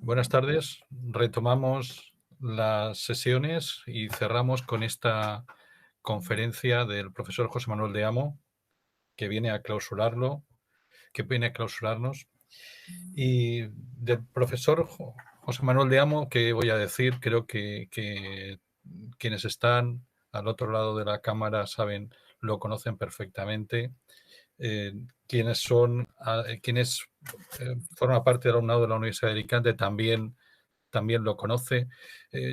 Buenas tardes. Retomamos las sesiones y cerramos con esta conferencia del profesor José Manuel de Amo, que viene a clausurarlo, que viene a clausurarnos. Y del profesor José Manuel de Amo, ¿qué voy a decir? Creo que quienes están al otro lado de la cámara lo conocen perfectamente. Quienes forman parte del alumnado de la Universidad de Alicante también lo conoce.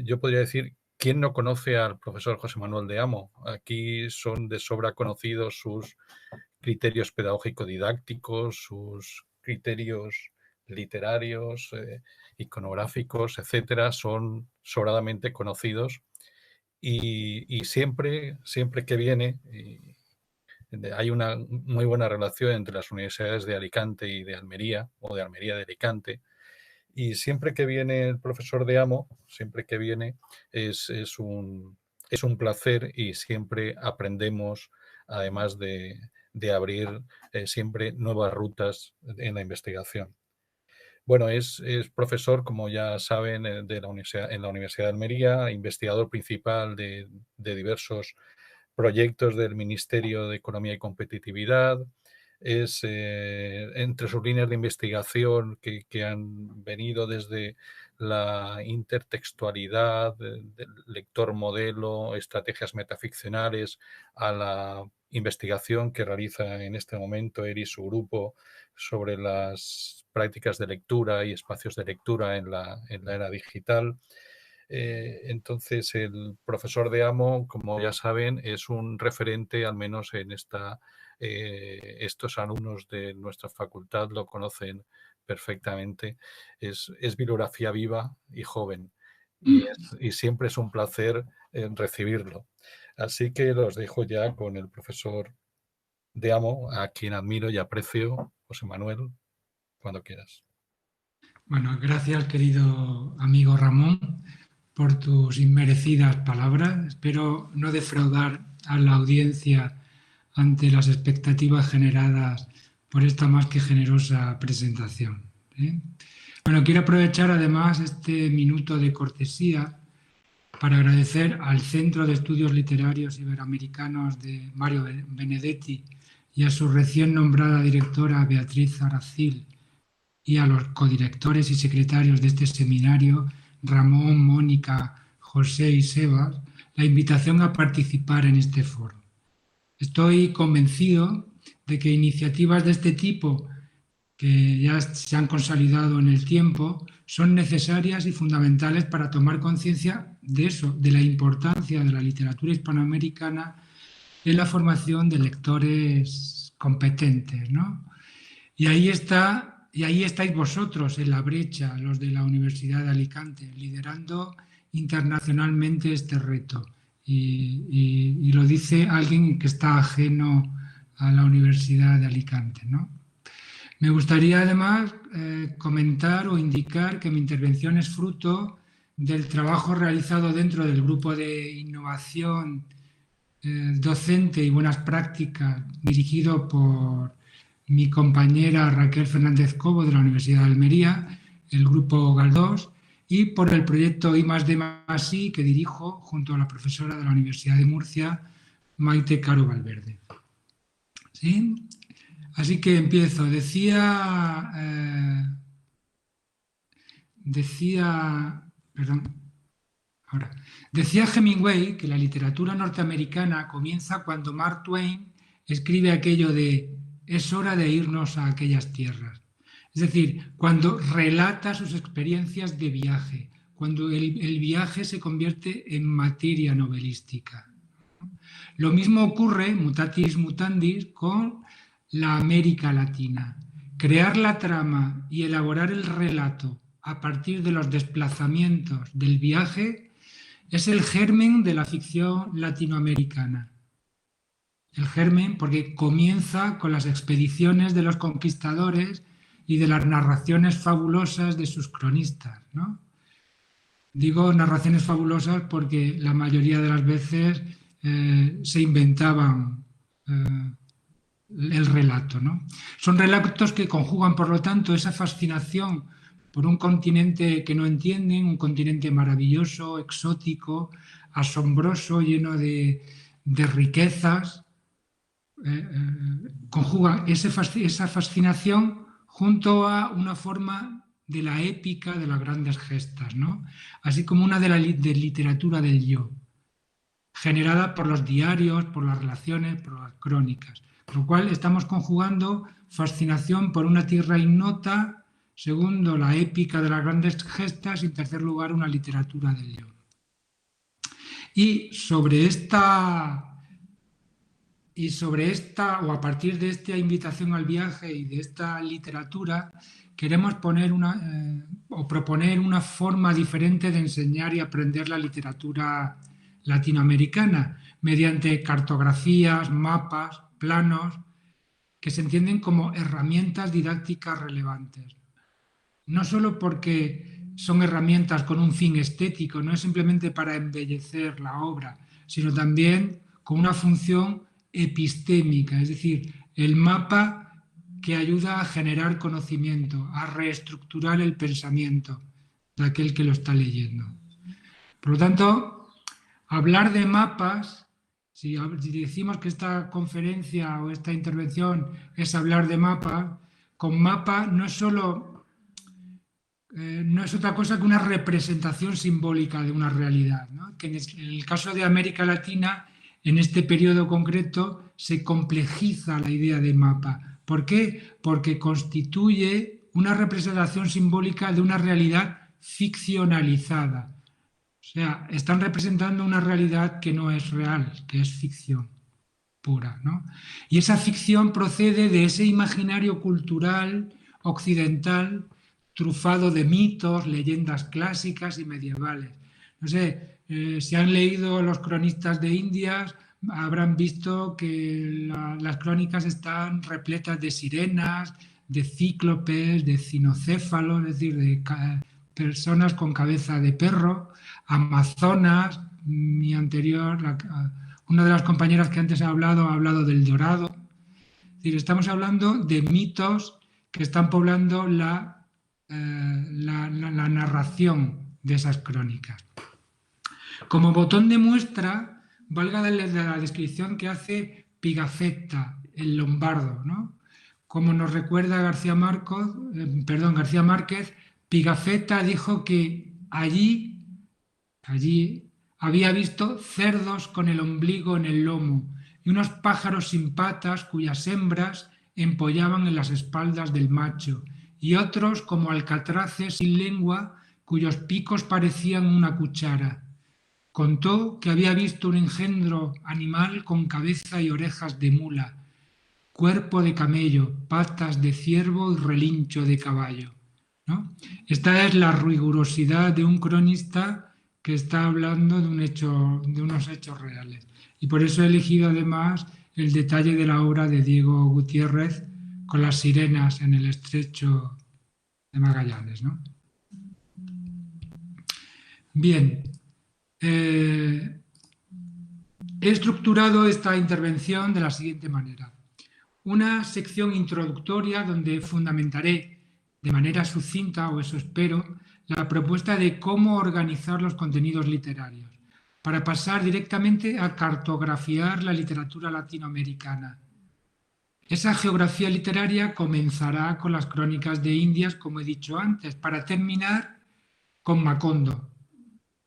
Yo podría decir, ¿quién no conoce al profesor José Manuel de Amo? Aquí son de sobra conocidos sus criterios pedagógico-didácticos, sus criterios literarios, iconográficos, etcétera, son sobradamente conocidos y siempre que viene, hay una muy buena relación entre las universidades de Alicante y de Almería, o de Almería de Alicante, y siempre que viene el profesor de Amo, siempre que viene, es un placer y siempre aprendemos, además de abrir siempre nuevas rutas en la investigación. Bueno, es profesor, como ya saben, en la Universidad de Almería, investigador principal de diversos proyectos del Ministerio de Economía y Competitividad. Es entre sus líneas de investigación que han venido desde la intertextualidad, del lector modelo, estrategias metaficcionales, a la investigación que realiza en este momento él y su grupo sobre las prácticas de lectura y espacios de lectura en la era digital. Entonces, el profesor de Amo, como ya saben, es un referente, al menos en estos alumnos de nuestra facultad lo conocen perfectamente. Es bibliografía viva y joven. Y siempre es un placer recibirlo. Así que los dejo ya con el profesor de Amo, a quien admiro y aprecio, José Manuel, cuando quieras. Bueno, gracias, querido amigo Ramón, por tus inmerecidas palabras. Espero no defraudar a la audiencia ante las expectativas generadas por esta más que generosa presentación. Bueno, quiero aprovechar además este minuto de cortesía para agradecer al Centro de Estudios Literarios Iberoamericanos de Mario Benedetti y a su recién nombrada directora Beatriz Aracil y a los codirectores y secretarios de este seminario, Ramón, Mónica, José y Sebas, la invitación a participar en este foro. Estoy convencido de que iniciativas de este tipo, que ya se han consolidado en el tiempo, son necesarias y fundamentales para tomar conciencia de eso, de la importancia de la literatura hispanoamericana en la formación de lectores competentes, ¿no? Y ahí estáis vosotros en la brecha, los de la Universidad de Alicante, liderando internacionalmente este reto. Y lo dice alguien que está ajeno a la Universidad de Alicante, ¿no? Me gustaría además comentar o indicar que mi intervención es fruto del trabajo realizado dentro del grupo de innovación docente y buenas prácticas dirigido por mi compañera Raquel Fernández Cobo de la Universidad de Almería, el grupo Galdós, y por el proyecto I+D+I que dirijo junto a la profesora de la Universidad de Murcia, Maite Caro Valverde. ¿Sí? Así que empiezo. Decía Hemingway que la literatura norteamericana comienza cuando Mark Twain escribe aquello de "es hora de irnos a aquellas tierras". Es decir, cuando relata sus experiencias de viaje, cuando el viaje se convierte en materia novelística. Lo mismo ocurre, mutatis mutandis, con la América Latina. Crear la trama y elaborar el relato a partir de los desplazamientos del viaje es el germen de la ficción latinoamericana. El germen porque comienza con las expediciones de los conquistadores y de las narraciones fabulosas de sus cronistas, ¿no? Digo narraciones fabulosas porque la mayoría de las veces se inventaban el relato, ¿no? Son relatos que conjugan, por lo tanto, esa fascinación por un continente que no entienden, un continente maravilloso, exótico, asombroso, lleno de riquezas. Conjuga esa fascinación junto a una forma de la épica de las grandes gestas, ¿no? Así como una de literatura del yo, generada por los diarios, por las relaciones, por las crónicas. Con lo cual estamos conjugando fascinación por una tierra ignota, segundo, la épica de las grandes gestas y en tercer lugar, una literatura del yo. Y sobre esta, o a partir de esta invitación al viaje y de esta literatura, queremos proponer una forma diferente de enseñar y aprender la literatura latinoamericana, mediante cartografías, mapas, planos, que se entienden como herramientas didácticas relevantes. No solo porque son herramientas con un fin estético, no es simplemente para embellecer la obra, sino también con una función epistémica, es decir, el mapa que ayuda a generar conocimiento, a reestructurar el pensamiento de aquel que lo está leyendo. Por lo tanto, hablar de mapas, si decimos que esta conferencia o esta intervención es hablar de mapa, con mapa no es solo... no es otra cosa que una representación simbólica de una realidad, ¿no? Que en el caso de América Latina, en este periodo concreto, se complejiza la idea de mapa. ¿Por qué? Porque constituye una representación simbólica de una realidad ficcionalizada. O sea, están representando una realidad que no es real, que es ficción pura, ¿no? Y esa ficción procede de ese imaginario cultural occidental trufado de mitos, leyendas clásicas y medievales. No sé, si han leído los cronistas de Indias, habrán visto que las crónicas están repletas de sirenas, de cíclopes, de cinocéfalos, es decir, de personas con cabeza de perro, amazonas, una de las compañeras que antes ha hablado del dorado. Es decir, estamos hablando de mitos que están poblando la narración de esas crónicas. Como botón de muestra, valga la descripción que hace Pigafetta, el lombardo, ¿no? Como nos recuerda García Márquez, Pigafetta dijo que allí había visto cerdos con el ombligo en el lomo y unos pájaros sin patas cuyas hembras empollaban en las espaldas del macho, y otros como alcatraces sin lengua cuyos picos parecían una cuchara. Contó que había visto un engendro animal con cabeza y orejas de mula, cuerpo de camello, patas de ciervo y relincho de caballo, ¿no? Esta es la rigurosidad de un cronista que está hablando de unos hechos reales. Y por eso he elegido además el detalle de la obra de Diego Gutiérrez con las sirenas en el estrecho de Magallanes, ¿no? Bien, he estructurado esta intervención de la siguiente manera. Una sección introductoria donde fundamentaré de manera sucinta, o eso espero, la propuesta de cómo organizar los contenidos literarios, para pasar directamente a cartografiar la literatura latinoamericana. Esa geografía literaria comenzará con las crónicas de Indias, como he dicho antes, para terminar con Macondo.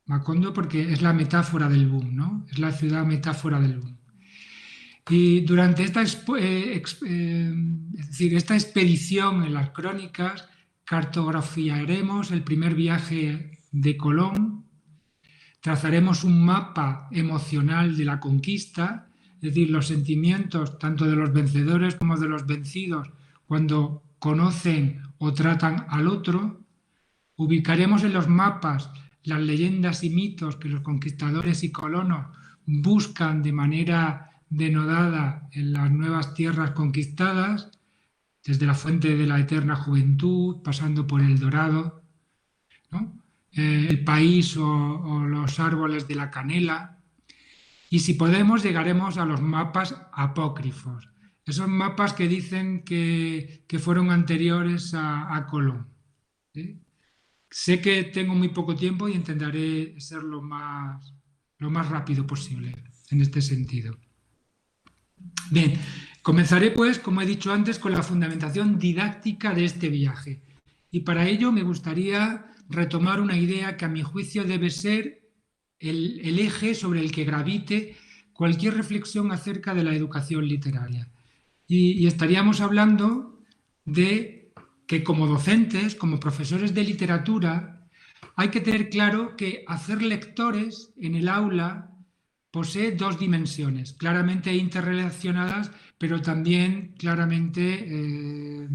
Macondo porque es la metáfora del boom, ¿no? Es la ciudad metáfora del boom. Y durante esta expedición en las crónicas cartografiaremos el primer viaje de Colón, trazaremos un mapa emocional de la conquista, es decir, los sentimientos tanto de los vencedores como de los vencidos cuando conocen o tratan al otro. Ubicaremos en los mapas las leyendas y mitos que los conquistadores y colonos buscan de manera denodada en las nuevas tierras conquistadas, desde la fuente de la eterna juventud, pasando por el dorado, ¿no? El país o los árboles de la canela. Y si podemos, llegaremos a los mapas apócrifos, esos mapas que dicen que fueron anteriores a Colón, ¿sí? Sé que tengo muy poco tiempo y intentaré ser lo más rápido posible en este sentido. Bien, comenzaré pues, como he dicho antes, con la fundamentación didáctica de este viaje. Y para ello me gustaría retomar una idea que a mi juicio debe ser el eje sobre el que gravite cualquier reflexión acerca de la educación literaria. Y estaríamos hablando de que como docentes, como profesores de literatura, hay que tener claro que hacer lectores en el aula posee dos dimensiones, claramente interrelacionadas, pero también claramente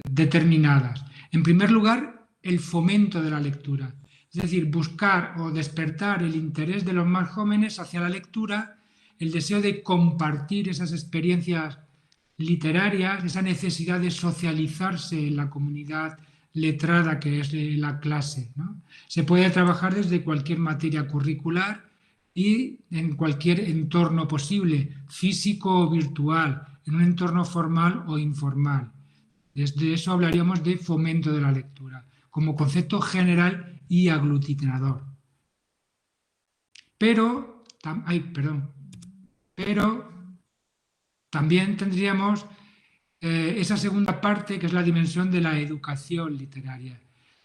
determinadas. En primer lugar, el fomento de la lectura, es decir, buscar o despertar el interés de los más jóvenes hacia la lectura, el deseo de compartir esas experiencias literarias, esa necesidad de socializarse en la comunidad letrada que es la clase, ¿no? Se puede trabajar desde cualquier materia curricular y en cualquier entorno posible, físico o virtual, en un entorno formal o informal. Desde eso hablaríamos de fomento de la lectura, como concepto general y aglutinador. Pero, pero también tendríamos esa segunda parte que es la dimensión de la educación literaria.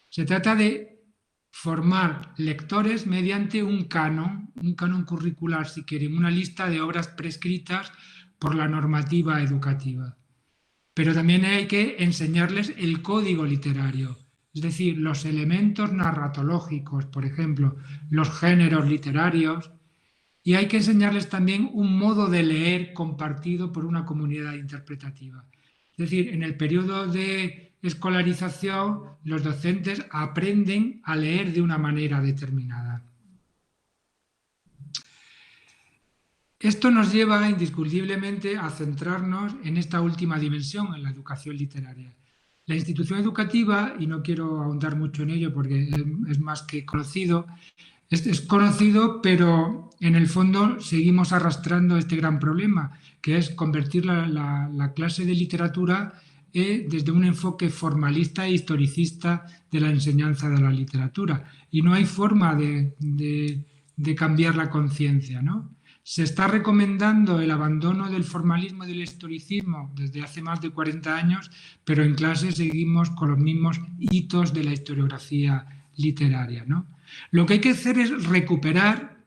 Se trata de formar lectores mediante un canon curricular, si quieren, una lista de obras prescritas por la normativa educativa. Pero también hay que enseñarles el código literario, es decir, los elementos narratológicos, por ejemplo, los géneros literarios, y hay que enseñarles también un modo de leer compartido por una comunidad interpretativa. Es decir, en el periodo de escolarización, los docentes aprenden a leer de una manera determinada. Esto nos lleva indiscutiblemente a centrarnos en esta última dimensión, en la educación literaria. La institución educativa, y no quiero ahondar mucho en ello porque es más que conocido, es conocido, pero en el fondo seguimos arrastrando este gran problema, que es convertir la clase de literatura desde un enfoque formalista e historicista de la enseñanza de la literatura. Y no hay forma de cambiar la conciencia, ¿no? Se está recomendando el abandono del formalismo y del historicismo desde hace más de 40 años, pero en clase seguimos con los mismos hitos de la historiografía literaria, ¿no? Lo que hay que hacer es recuperar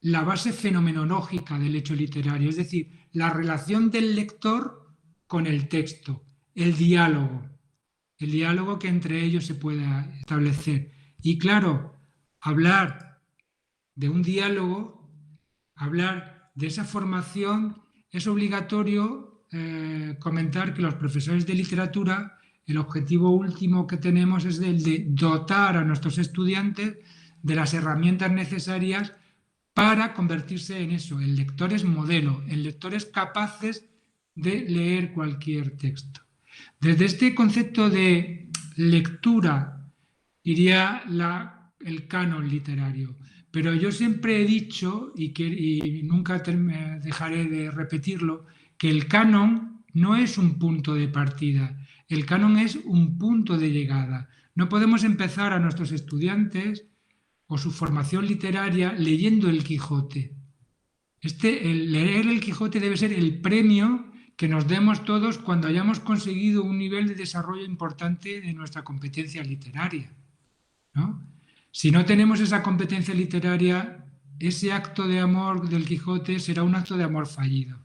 la base fenomenológica del hecho literario, es decir, la relación del lector con el texto, el diálogo que entre ellos se pueda establecer. Y claro, hablar de un diálogo, hablar de esa formación, es obligatorio comentar que los profesores de literatura, el objetivo último que tenemos es el de dotar a nuestros estudiantes de las herramientas necesarias para convertirse en eso, en lectores modelo, en lectores capaces de leer cualquier texto. Desde este concepto de lectura iría el canon literario, pero yo siempre he dicho, y nunca dejaré de repetirlo, que el canon no es un punto de partida, el canon es un punto de llegada. No podemos empezar a nuestros estudiantes o su formación literaria leyendo el Quijote. El leer el Quijote debe ser el premio que nos demos todos cuando hayamos conseguido un nivel de desarrollo importante de nuestra competencia literaria, ¿no? Si no tenemos esa competencia literaria, ese acto de amor del Quijote será un acto de amor fallido.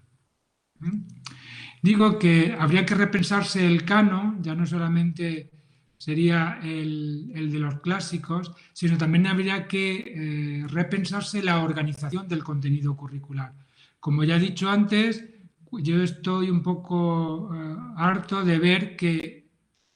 Digo que habría que repensarse el canon, ya no solamente sería el de los clásicos, sino también habría que repensarse la organización del contenido curricular. Como ya he dicho antes, yo estoy un poco harto de ver que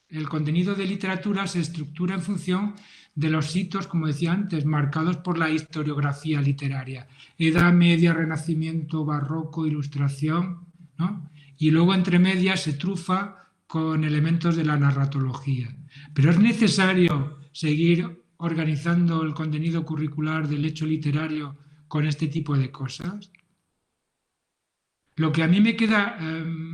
el contenido de literatura se estructura en función de los hitos, como decía antes, marcados por la historiografía literaria. Edad Media, Renacimiento, Barroco, Ilustración, ¿no? Y luego entre medias se trufa con elementos de la narratología. Pero es necesario seguir organizando el contenido curricular del hecho literario con este tipo de cosas. Lo que a mí me queda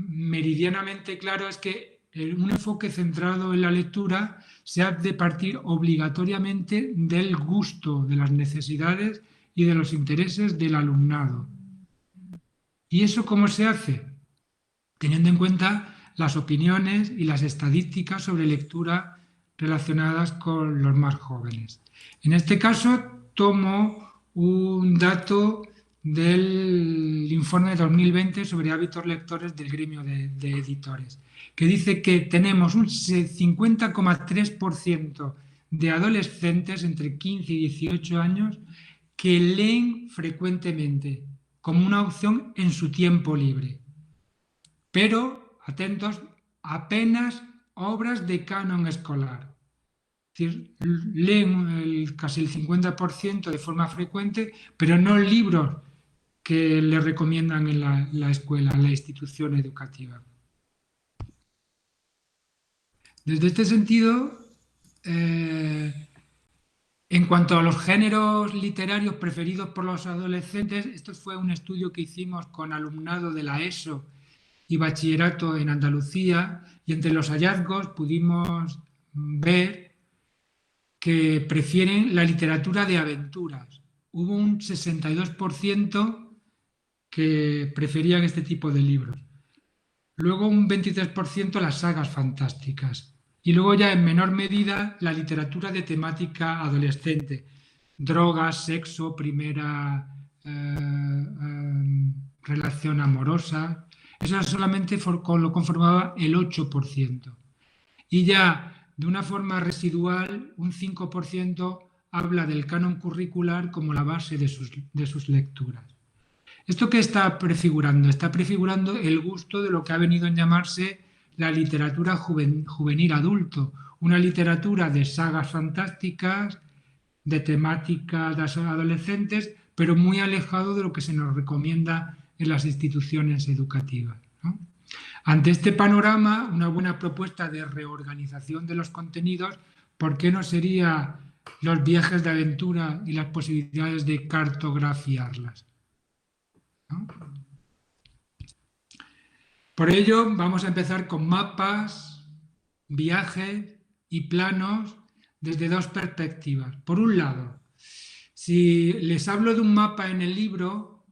meridianamente claro es que un enfoque centrado en la lectura se ha de partir obligatoriamente del gusto, de las necesidades y de los intereses del alumnado. ¿Y eso cómo se hace? Teniendo en cuenta las opiniones y las estadísticas sobre lectura relacionadas con los más jóvenes. En este caso, tomo un dato del informe de 2020 sobre hábitos lectores del gremio de editores, que dice que tenemos un 50,3% de adolescentes entre 15 y 18 años que leen frecuentemente como una opción en su tiempo libre. Pero, atentos, apenas obras de canon escolar. Es decir, leen casi el 50% de forma frecuente, pero no libros que le recomiendan en la escuela, en la institución educativa. Desde este sentido, en cuanto a los géneros literarios preferidos por los adolescentes, esto fue un estudio que hicimos con alumnado de la ESO y bachillerato en Andalucía, y entre los hallazgos pudimos ver que prefieren la literatura de aventuras. Hubo un 62% que preferían este tipo de libros. Luego un 23% las sagas fantásticas. Y luego ya en menor medida la literatura de temática adolescente. Drogas, sexo, primera relación amorosa. Eso solamente lo conformaba el 8%. Y ya de una forma residual, un 5% habla del canon curricular como la base de sus lecturas. ¿Esto qué está prefigurando? Está prefigurando el gusto de lo que ha venido a llamarse la literatura juvenil adulto, una literatura de sagas fantásticas, de temáticas adolescentes, pero muy alejado de lo que se nos recomienda en las instituciones educativas, ¿no? Ante este panorama, una buena propuesta de reorganización de los contenidos, ¿por qué no serían los viajes de aventura y las posibilidades de cartografiarlas, ¿no? Por ello, vamos a empezar con mapas, viajes y planos desde dos perspectivas. Por un lado, si les hablo de un mapa en el libro,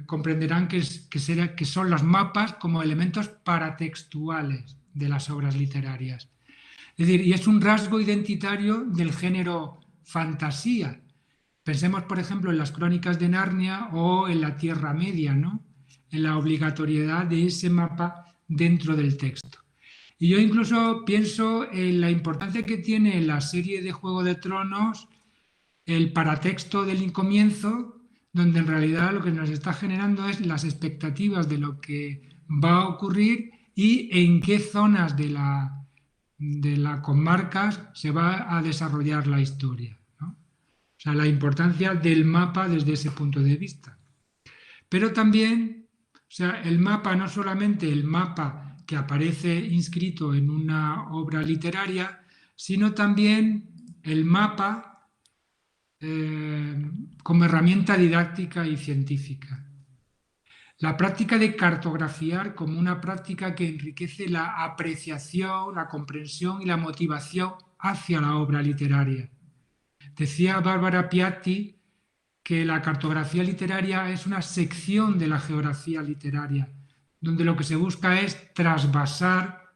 comprenderán que son los mapas como elementos paratextuales de las obras literarias. Es decir, y es un rasgo identitario del género fantasía. Pensemos, por ejemplo, en las Crónicas de Narnia o en la Tierra Media, ¿no? En la obligatoriedad de ese mapa dentro del texto. Y yo incluso pienso en la importancia que tiene la serie de Juego de Tronos el paratexto del comienzo, donde en realidad lo que nos está generando es las expectativas de lo que va a ocurrir y en qué zonas de la comarcas se va a desarrollar la historia, ¿no? O sea, la importancia del mapa desde ese punto de vista. Pero también, o sea, el mapa, no solamente el mapa que aparece inscrito en una obra literaria, sino también el mapa como herramienta didáctica y científica. La práctica de cartografiar como una práctica que enriquece la apreciación, la comprensión y la motivación hacia la obra literaria. Decía Bárbara Piatti que la cartografía literaria es una sección de la geografía literaria, donde lo que se busca es trasladar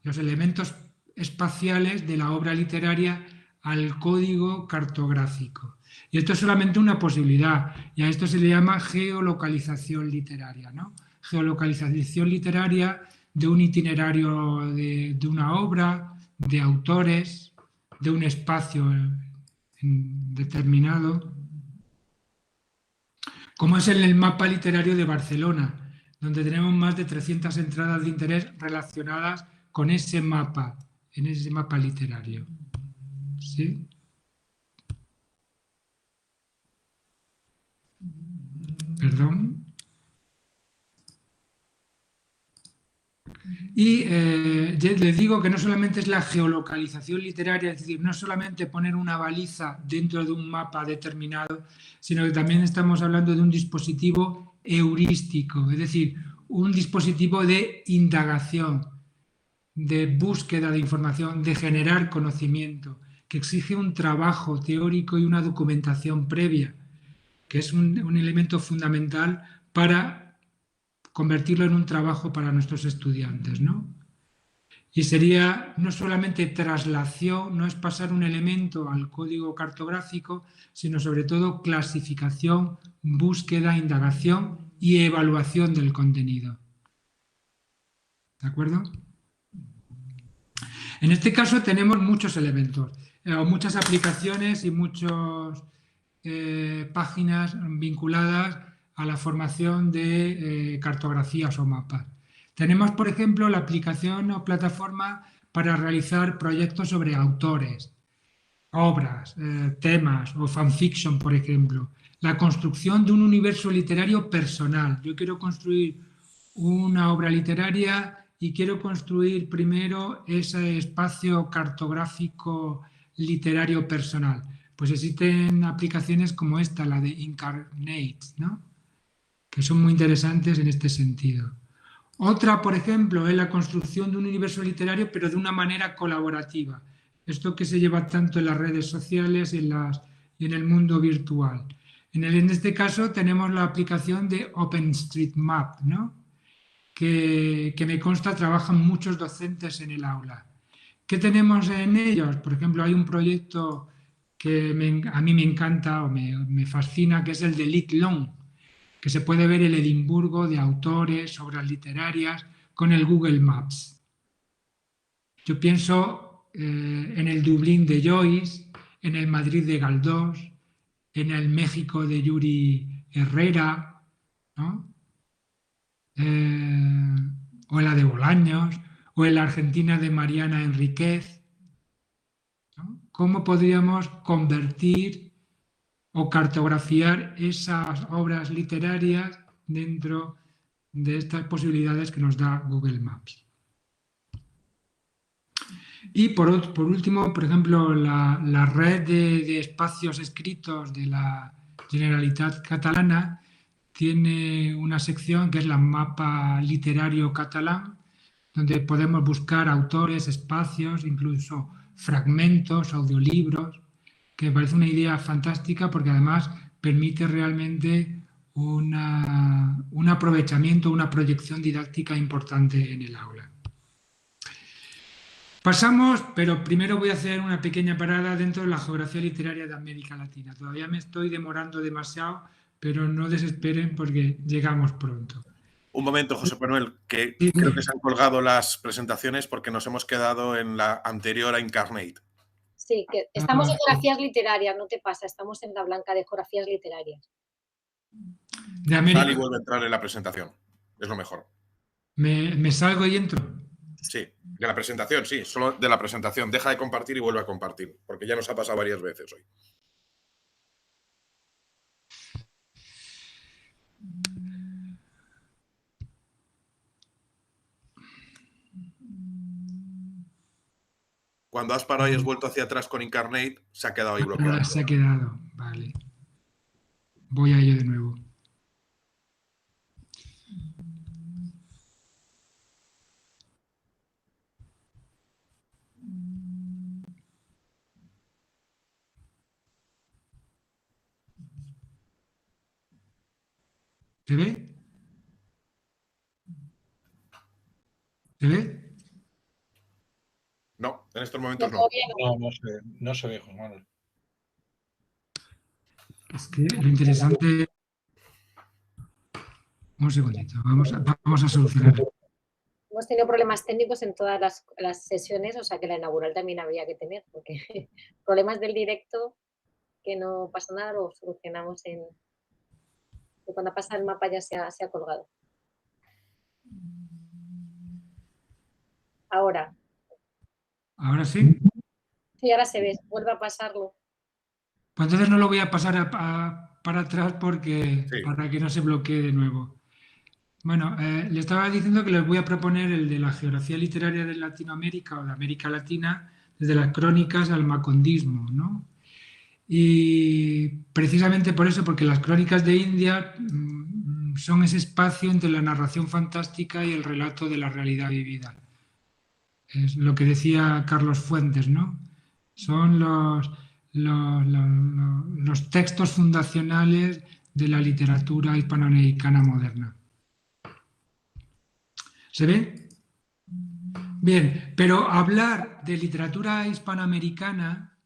los elementos espaciales de la obra literaria al código cartográfico. Y esto es solamente una posibilidad, y a esto se le llama geolocalización literaria, ¿no? Geolocalización literaria de un itinerario de una obra, de autores, de un espacio determinado, como es en el mapa literario de Barcelona, donde tenemos más de 300 entradas de interés relacionadas con ese mapa, en ese mapa literario. ¿Sí? Perdón. Y les digo que no solamente es la geolocalización literaria, es decir, no solamente poner una baliza dentro de un mapa determinado, sino que también estamos hablando de un dispositivo heurístico, es decir, un dispositivo de indagación, de búsqueda de información, de generar conocimiento, que exige un trabajo teórico y una documentación previa, que es un elemento fundamental para convertirlo en un trabajo para nuestros estudiantes, ¿no? Y sería no solamente traslación, no es pasar un elemento al código cartográfico, sino sobre todo clasificación, búsqueda, indagación y evaluación del contenido. ¿De acuerdo? En este caso tenemos muchos elementos, muchas aplicaciones y muchas páginas vinculadas a la formación de cartografías o mapas. Tenemos, por ejemplo, la aplicación o plataforma para realizar proyectos sobre autores, obras, temas o fanfiction, por ejemplo. La construcción de un universo literario personal. Yo quiero construir una obra literaria y quiero construir primero ese espacio cartográfico literario personal. Pues existen aplicaciones como esta, la de Incarnate, ¿no? Que son muy interesantes en este sentido. Otra, por ejemplo, es la construcción de un universo literario, pero de una manera colaborativa. Esto que se lleva tanto en las redes sociales y en el mundo virtual. En este caso tenemos la aplicación de OpenStreetMap, ¿no? Que me consta trabajan muchos docentes en el aula. ¿Qué tenemos en ellos? Por ejemplo, hay un proyecto que a mí me encanta o me fascina, que es el de Lit.Long, que se puede ver el Edimburgo de autores, obras literarias, con el Google Maps. Yo pienso en el Dublín de Joyce, en el Madrid de Galdós, en el México de Yuri Herrera, ¿no? O en la de Bolaños, o en la Argentina de Mariana Enríquez, ¿no? ¿Cómo podríamos convertir o cartografiar esas obras literarias dentro de estas posibilidades que nos da Google Maps? Y por último, por ejemplo, la red de espacios escritos de la Generalitat Catalana tiene una sección que es la Mapa Literario Catalán, donde podemos buscar autores, espacios, incluso fragmentos, audiolibros, que me parece una idea fantástica porque además permite realmente un aprovechamiento, una proyección didáctica importante en el aula. Pasamos, pero primero voy a hacer una pequeña parada dentro de la geografía literaria de América Latina. Todavía me estoy demorando demasiado, pero no desesperen porque llegamos pronto. Un momento, José Manuel, que creo que se han colgado las presentaciones porque nos hemos quedado en la anterior a Incarnate. Sí, que estamos en geografías literarias, no te pasa, estamos en la blanca de geografías literarias. De América. Sal y vuelve a entrar en la presentación, es lo mejor. ¿Me salgo y entro? Sí, de la presentación, sí, solo de la presentación. Deja de compartir y vuelve a compartir, porque ya nos ha pasado varias veces hoy. Cuando has parado y has vuelto hacia atrás con Incarnate, se ha quedado ahí bloqueado. Se ha quedado, vale. Voy a ello de nuevo. ¿Se ve? ¿Se ve? No, en estos momentos no. No se ve, José Manuel. Es que lo interesante... Un segundito, vamos a solucionar. Hemos tenido problemas técnicos en todas las sesiones, o sea que la inaugural también habría que tener, porque problemas del directo, que no pasa nada, lo solucionamos cuando pasa el mapa ya se ha colgado. Ahora. ¿Ahora sí? Sí, ahora se ve, vuelve a pasarlo. Pues entonces no lo voy a pasar para atrás porque Sí. para que no se bloquee de nuevo. Bueno, le estaba diciendo que les voy a proponer el de la geografía literaria de Latinoamérica o de América Latina, desde las crónicas al macondismo, ¿no? Y precisamente por eso, porque las crónicas de India son ese espacio entre la narración fantástica y el relato de la realidad vivida. Es lo que decía Carlos Fuentes, ¿no? Son los textos fundacionales de la literatura hispanoamericana moderna. ¿Se ve? Bien, pero hablar de literatura hispanoamericana,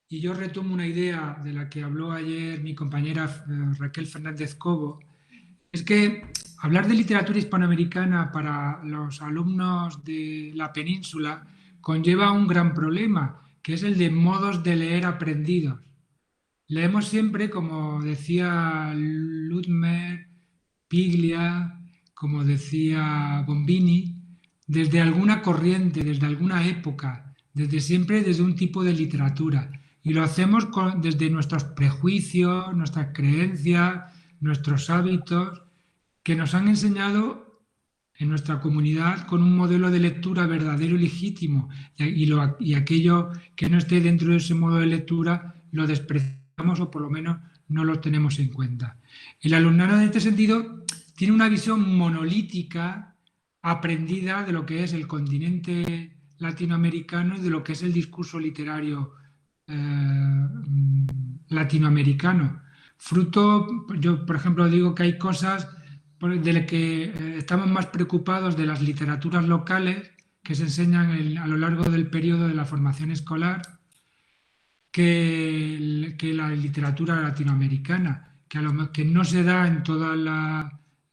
y yo retomo una idea de la que habló ayer mi compañera Raquel Fernández Cobo, es que hablar de literatura hispanoamericana para los alumnos de la península conlleva un gran problema, que es el de modos de leer aprendidos. Leemos siempre, como decía Ludmer, Piglia, como decía Bombini, desde alguna corriente, desde alguna época, desde siempre desde un tipo de literatura. Y lo hacemos desde nuestros prejuicios, nuestras creencias, nuestros hábitos, que nos han enseñado en nuestra comunidad con un modelo de lectura verdadero y legítimo, y aquello que no esté dentro de ese modo de lectura lo despreciamos o por lo menos no lo tenemos en cuenta. El alumnado en este sentido tiene una visión monolítica aprendida de lo que es el continente latinoamericano y de lo que es el discurso literario latinoamericano. Fruto, yo por ejemplo digo que hay cosas de las que estamos más preocupados de las literaturas locales que se enseñan a lo largo del periodo de la formación escolar que la literatura latinoamericana, que no se da en todo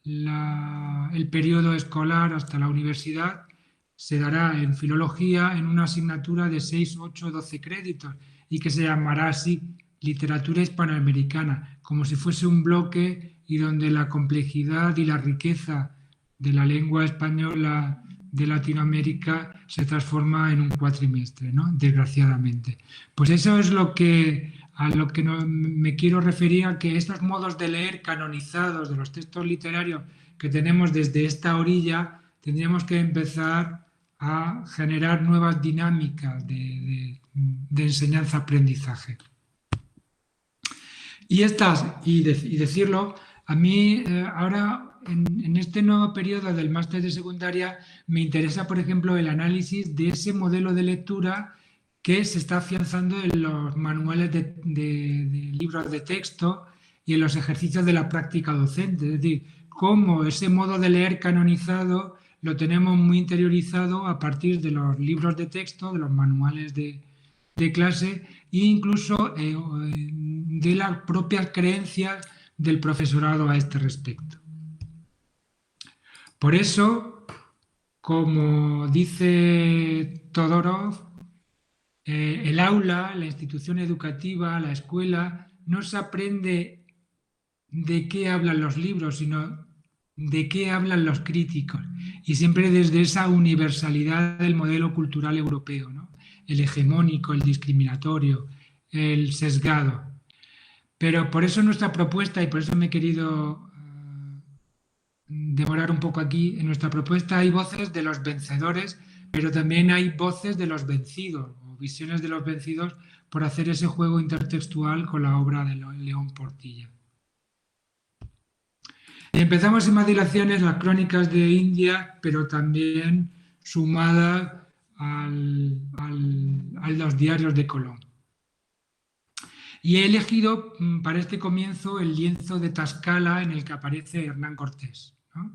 el periodo escolar hasta la universidad, se dará en filología en una asignatura de 6, 8, 12 créditos y que se llamará así literatura hispanoamericana, como si fuese un bloque y donde la complejidad y la riqueza de la lengua española de Latinoamérica se transforma en un cuatrimestre, ¿no? Desgraciadamente. Pues eso es a lo que me quiero referir, a que estos modos de leer canonizados de los textos literarios que tenemos desde esta orilla, tendríamos que empezar a generar nuevas dinámicas de enseñanza-aprendizaje. Y decirlo, a mí ahora en este nuevo periodo del máster de secundaria me interesa, por ejemplo, el análisis de ese modelo de lectura que se está afianzando en los manuales de libros de texto y en los ejercicios de la práctica docente. Es decir, cómo ese modo de leer canonizado lo tenemos muy interiorizado a partir de los libros de texto, de los manuales de clase e incluso de las propias creencias del profesorado a este respecto. Por eso, como dice Todorov, el aula, la institución educativa, la escuela, no se aprende de qué hablan los libros, sino de qué hablan los críticos. Y siempre desde esa universalidad del modelo cultural europeo, ¿no? El hegemónico, el discriminatorio, el sesgado. Pero por eso nuestra propuesta, y por eso me he querido demorar un poco aquí, en nuestra propuesta hay voces de los vencedores, pero también hay voces de los vencidos, o visiones de los vencidos, por hacer ese juego intertextual con la obra de León Portilla. Y empezamos sin más dilaciones las crónicas de India, pero también sumadas a los diarios de Colón. Y he elegido para este comienzo el lienzo de Tlaxcala en el que aparece Hernán Cortés, ¿no?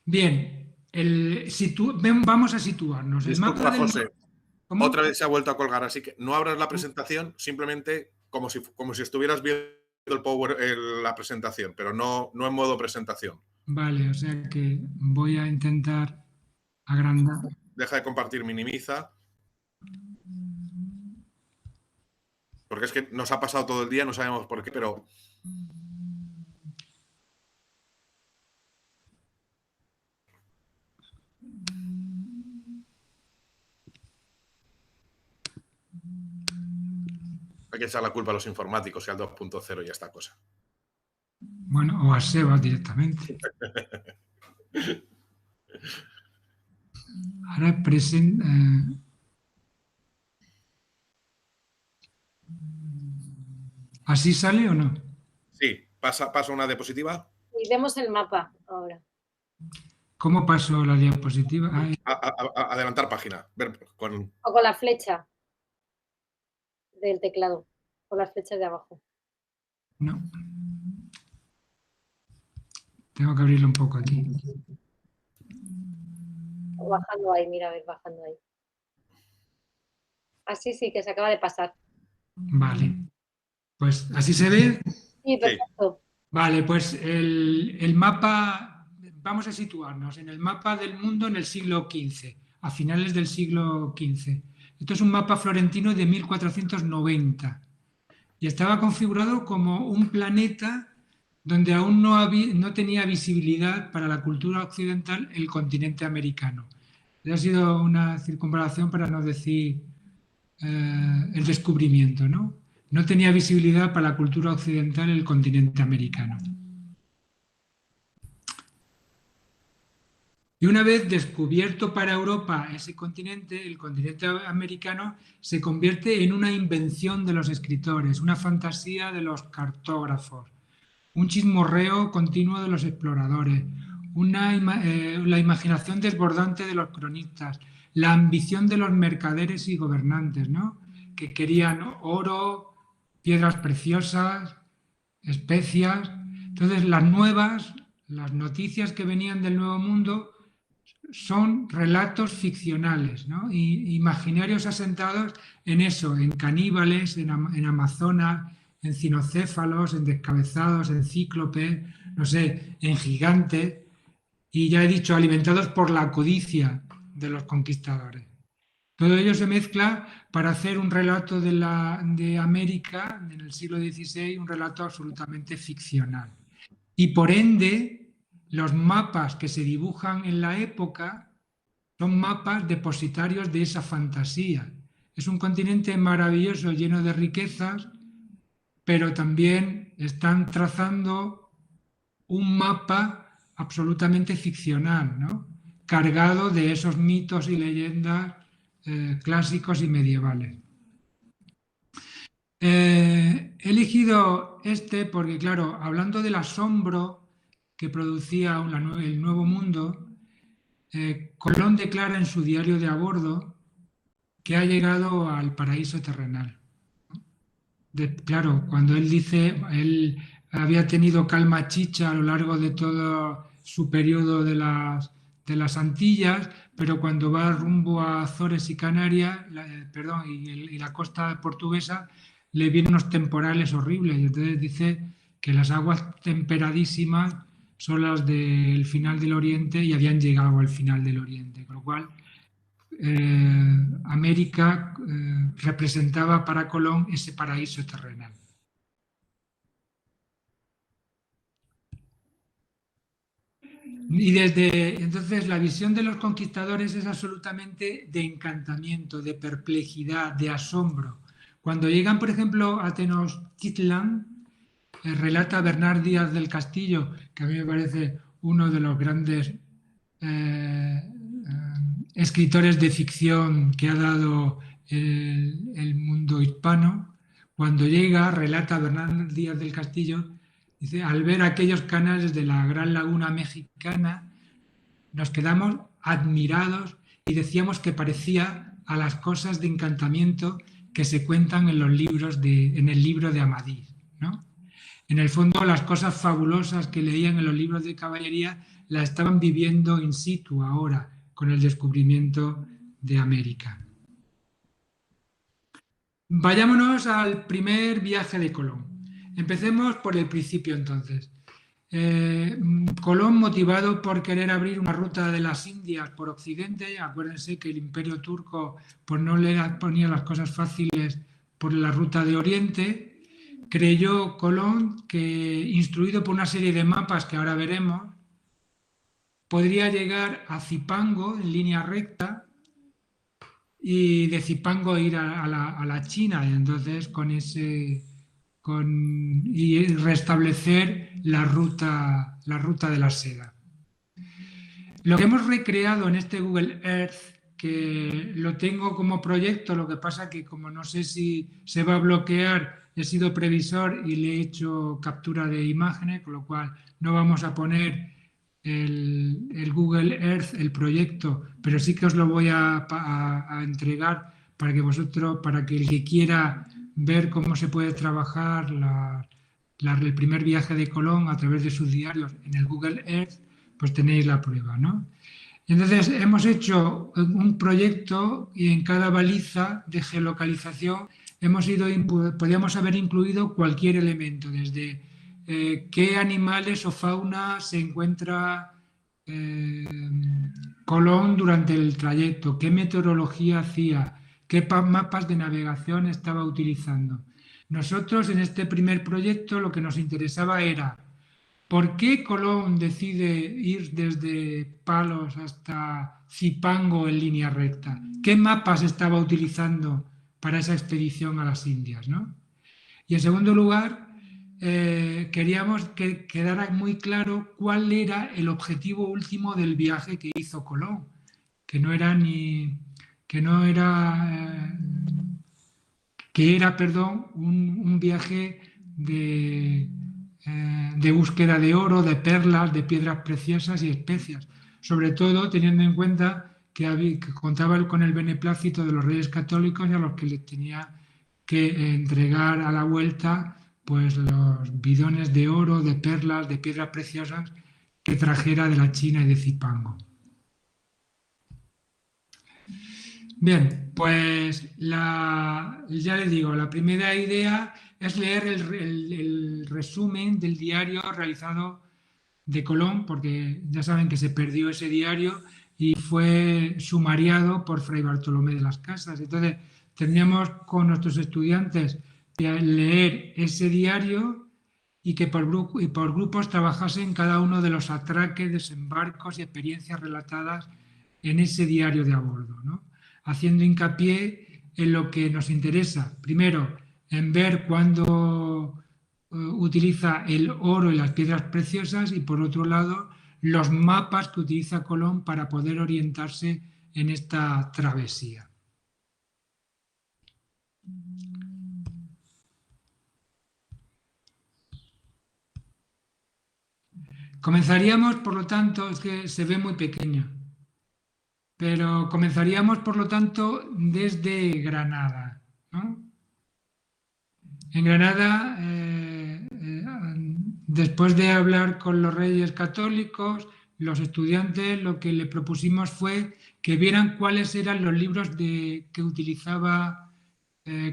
Bien, vamos a situarnos. Disculpa, José. ¿Cómo? Otra vez se ha vuelto a colgar, así que no abras la presentación, simplemente como si estuvieras viendo la presentación, pero no en modo presentación. Vale, o sea que voy a intentar agrandar. Deja de compartir, minimiza. Porque es que nos ha pasado todo el día, no sabemos por qué, pero... Hay que echar la culpa a los informáticos y al 2.0 y a esta cosa. Bueno, o a Sebas directamente. Ahora presenta... ¿Así sale o no? Sí, pasa una diapositiva. Y vemos el mapa ahora. ¿Cómo paso la diapositiva? Ay, Adelantar página. Ver con... O con la flecha del teclado, con las flechas de abajo. no. Tengo que abrirlo un poco aquí. O bajando ahí, mira, a ver, bajando ahí. Así sí, que se acaba de pasar. Vale. Pues así se ve. Sí, perfecto. Vale, pues el mapa, vamos a situarnos en el mapa del mundo en el siglo XV, a finales del siglo XV. Esto es un mapa florentino de 1490 y estaba configurado como un planeta donde aún no tenía visibilidad para la cultura occidental el continente americano. Ha sido una circunvalación para no decir el descubrimiento, ¿no? No tenía visibilidad para la cultura occidental el continente americano. Y una vez descubierto para Europa ese continente, el continente americano se convierte en una invención de los escritores, una fantasía de los cartógrafos, un chismorreo continuo de los exploradores, la imaginación desbordante de los cronistas, la ambición de los mercaderes y gobernantes, ¿no? Que querían oro, piedras preciosas, especias. Entonces, las noticias que venían del Nuevo Mundo son relatos ficcionales, ¿no? Imaginarios asentados en eso, en caníbales, en amazonas, en cinocéfalos, en descabezados, en cíclopes, no sé, en gigantes, y ya he dicho, alimentados por la codicia de los conquistadores. Todo ello se mezcla para hacer un relato de América en el siglo XVI, un relato absolutamente ficcional. Y por ende, los mapas que se dibujan en la época son mapas depositarios de esa fantasía. Es un continente maravilloso, lleno de riquezas, pero también están trazando un mapa absolutamente ficcional, ¿no? Cargado de esos mitos y leyendas clásicos y medievales. He elegido este porque, claro, hablando del asombro que producía el Nuevo Mundo, Colón declara en su diario de a bordo que ha llegado al paraíso terrenal. Claro, cuando él dice, él había tenido calma chicha a lo largo de todo su periodo de las Antillas, pero cuando va rumbo a Azores y Canarias, y la costa portuguesa, le vienen unos temporales horribles. Y entonces dice que las aguas temperadísimas son las del final del Oriente y habían llegado al final del Oriente, con lo cual América representaba para Colón ese paraíso terrenal. Y desde entonces la visión de los conquistadores es absolutamente de encantamiento, de perplejidad, de asombro. Cuando llegan, por ejemplo, a Tenochtitlan, relata Bernard Díaz del Castillo, que a mí me parece uno de los grandes escritores de ficción que ha dado el mundo hispano. Cuando llega, relata Bernard Díaz del Castillo, dice, al ver aquellos canales de la Gran Laguna Mexicana, nos quedamos admirados y decíamos que parecía a las cosas de encantamiento que se cuentan en los libros en el libro de Amadís, ¿no? En el fondo, las cosas fabulosas que leían en los libros de caballería las estaban viviendo in situ ahora con el descubrimiento de América. Vayámonos al primer viaje de Colón. Empecemos por el principio entonces. Colón, motivado por querer abrir una ruta de las Indias por Occidente, acuérdense que el Imperio Turco pues no le ponía las cosas fáciles por la ruta de Oriente, creyó Colón que, instruido por una serie de mapas que ahora veremos, podría llegar a Zipango en línea recta y de Zipango ir a la China, y entonces y restablecer la ruta de la seda. Lo que hemos recreado en este Google Earth, que lo tengo como proyecto, lo que pasa que como no sé si se va a bloquear, he sido previsor y le he hecho captura de imágenes, con lo cual no vamos a poner el Google Earth, el proyecto, pero sí que os lo voy a entregar para que vosotros, para que el que quiera ver cómo se puede trabajar el primer viaje de Colón a través de sus diarios en el Google Earth, pues tenéis la prueba, ¿no? Entonces hemos hecho un proyecto y en cada baliza de geolocalización podíamos haber incluido cualquier elemento, desde qué animales o fauna se encuentra Colón durante el trayecto, qué meteorología hacía, qué mapas de navegación estaba utilizando. Nosotros en este primer proyecto lo que nos interesaba era ¿por qué Colón decide ir desde Palos hasta Zipango en línea recta? ¿Qué mapas estaba utilizando para esa expedición a las Indias, ¿no? Y en segundo lugar, queríamos que quedara muy claro cuál era el objetivo último del viaje que hizo Colón, que era un viaje de búsqueda de oro, de perlas, de piedras preciosas y especias, sobre todo teniendo en cuenta que contaba con el beneplácito de los reyes católicos y a los que les tenía que entregar a la vuelta pues los bidones de oro, de perlas, de piedras preciosas que trajera de la China y de Zipango. Bien, pues ya les digo, la primera idea es leer el resumen del diario realizado de Colón, porque ya saben que se perdió ese diario y fue sumariado por Fray Bartolomé de las Casas. Entonces, tendríamos con nuestros estudiantes que leer ese diario y que por grupos trabajasen cada uno de los atraques, desembarcos y experiencias relatadas en ese diario de a bordo, ¿no? Haciendo hincapié en lo que nos interesa. Primero, en ver cuándo utiliza el oro y las piedras preciosas y, por otro lado, los mapas que utiliza Colón para poder orientarse en esta travesía. Comenzaríamos, por lo tanto, es que se ve muy pequeño, pero comenzaríamos, por lo tanto, desde Granada, ¿no? En Granada, después de hablar con los reyes católicos, los estudiantes lo que le propusimos fue que vieran cuáles eran los libros que utilizaba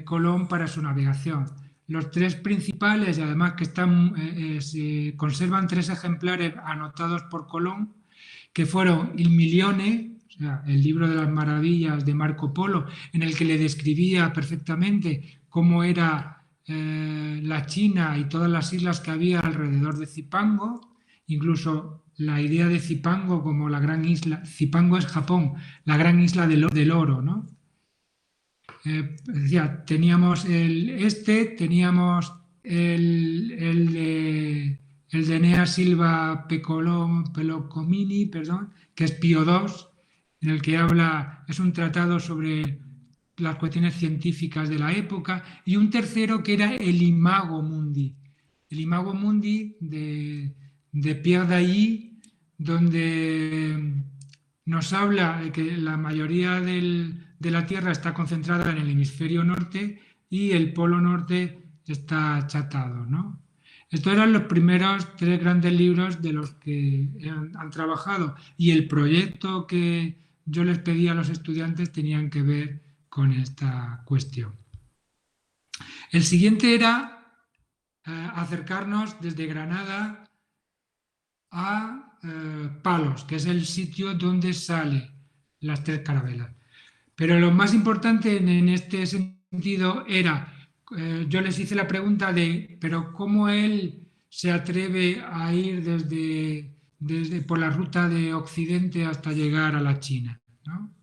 Colón para su navegación. Los tres principales, y además que se conservan 3 ejemplares anotados por Colón, que fueron Il Milione, o sea, el libro de las maravillas de Marco Polo, en el que le describía perfectamente cómo era la China y todas las islas que había alrededor de Zipango, incluso la idea de Zipango como la gran isla. Zipango es Japón, la gran isla del oro, ¿no? Decía, teníamos teníamos el de Enea Silva Pelocomini, perdón, que es Pío II, en el que es un tratado sobre las cuestiones científicas de la época, y un tercero que era el Imago Mundi. El Imago Mundi de Pierre Dailly, donde nos habla de que la mayoría de la Tierra está concentrada en el hemisferio norte y el polo norte está achatado, ¿no? Estos eran los primeros 3 grandes libros de los que han trabajado, y el proyecto que yo les pedí a los estudiantes tenían que ver con esta cuestión. El siguiente era acercarnos desde Granada a Palos, que es el sitio donde salen las 3 carabelas. Pero lo más importante en este sentido era, yo les hice la pregunta pero ¿cómo él se atreve a ir por la ruta de Occidente hasta llegar a la China, ¿no?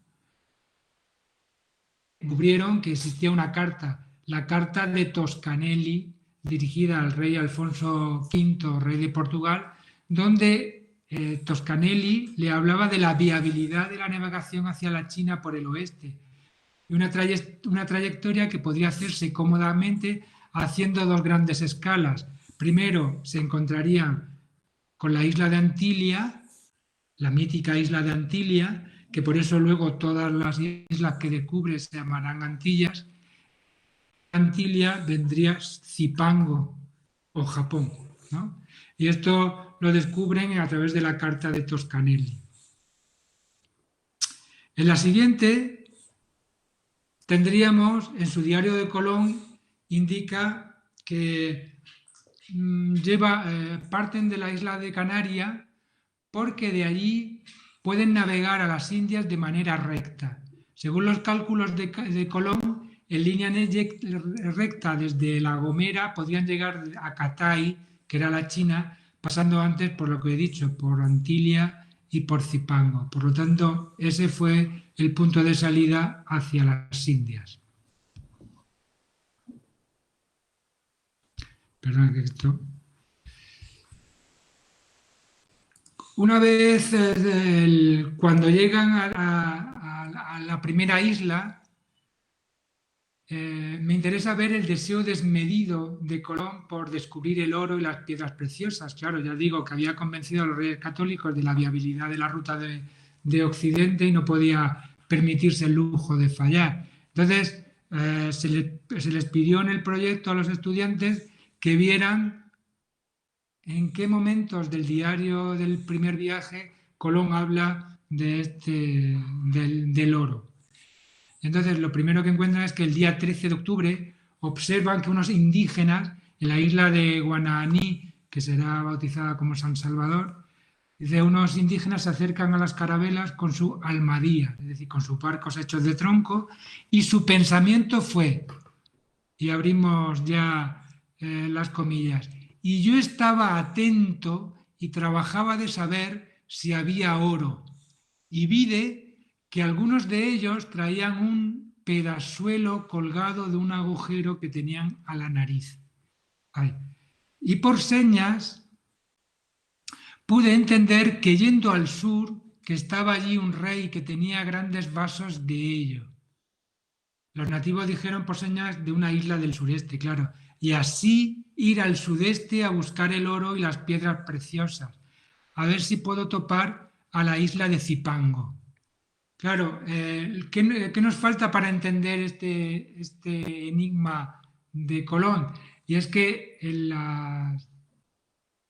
Descubrieron que existía una carta, la carta de Toscanelli, dirigida al rey Alfonso V, rey de Portugal, donde Toscanelli le hablaba de la viabilidad de la navegación hacia la China por el oeste, y una trayectoria que podría hacerse cómodamente haciendo dos grandes escalas. Primero se encontrarían con la isla de Antilia, la mítica isla de Antilia, que por eso luego todas las islas que descubre se llamarán Antillas. Antilia vendría Zipango o Japón, ¿no? Y esto lo descubren a través de la carta de Toscanelli. En la siguiente tendríamos, en su diario de Colón, indica que parten de la isla de Canaria porque de allí pueden navegar a las Indias de manera recta. Según los cálculos de Colón, en línea recta desde La Gomera podrían llegar a Catay, que era la China, pasando antes, por lo que he dicho, por Antilia y por Zipango. Por lo tanto, ese fue el punto de salida hacia las Indias. Perdón, que esto... Una vez, cuando llegan a la primera isla, me interesa ver el deseo desmedido de Colón por descubrir el oro y las piedras preciosas. Claro, ya digo que había convencido a los reyes católicos de la viabilidad de la ruta de Occidente y no podía permitirse el lujo de fallar. Entonces, se les pidió en el proyecto a los estudiantes que vieran en qué momentos del diario del primer viaje Colón habla del oro. Entonces, lo primero que encuentran es que el día 13 de octubre observan que unos indígenas en la isla de Guananí, que será bautizada como San Salvador, unos indígenas se acercan a las carabelas con su almadía, es decir, con sus barcos hechos de tronco, y su pensamiento fue, y abrimos ya las comillas, y yo estaba atento y trabajaba de saber si había oro, y vide que algunos de ellos traían un pedazuelo colgado de un agujero que tenían a la nariz. Y por señas pude entender que yendo al sur, que estaba allí un rey que tenía grandes vasos de ello. Los nativos dijeron por señas de una isla del sureste, claro, y así ir al sudeste a buscar el oro y las piedras preciosas, a ver si puedo topar a la isla de Zipango. Claro, ¿qué nos falta para entender este enigma de Colón? Y es que en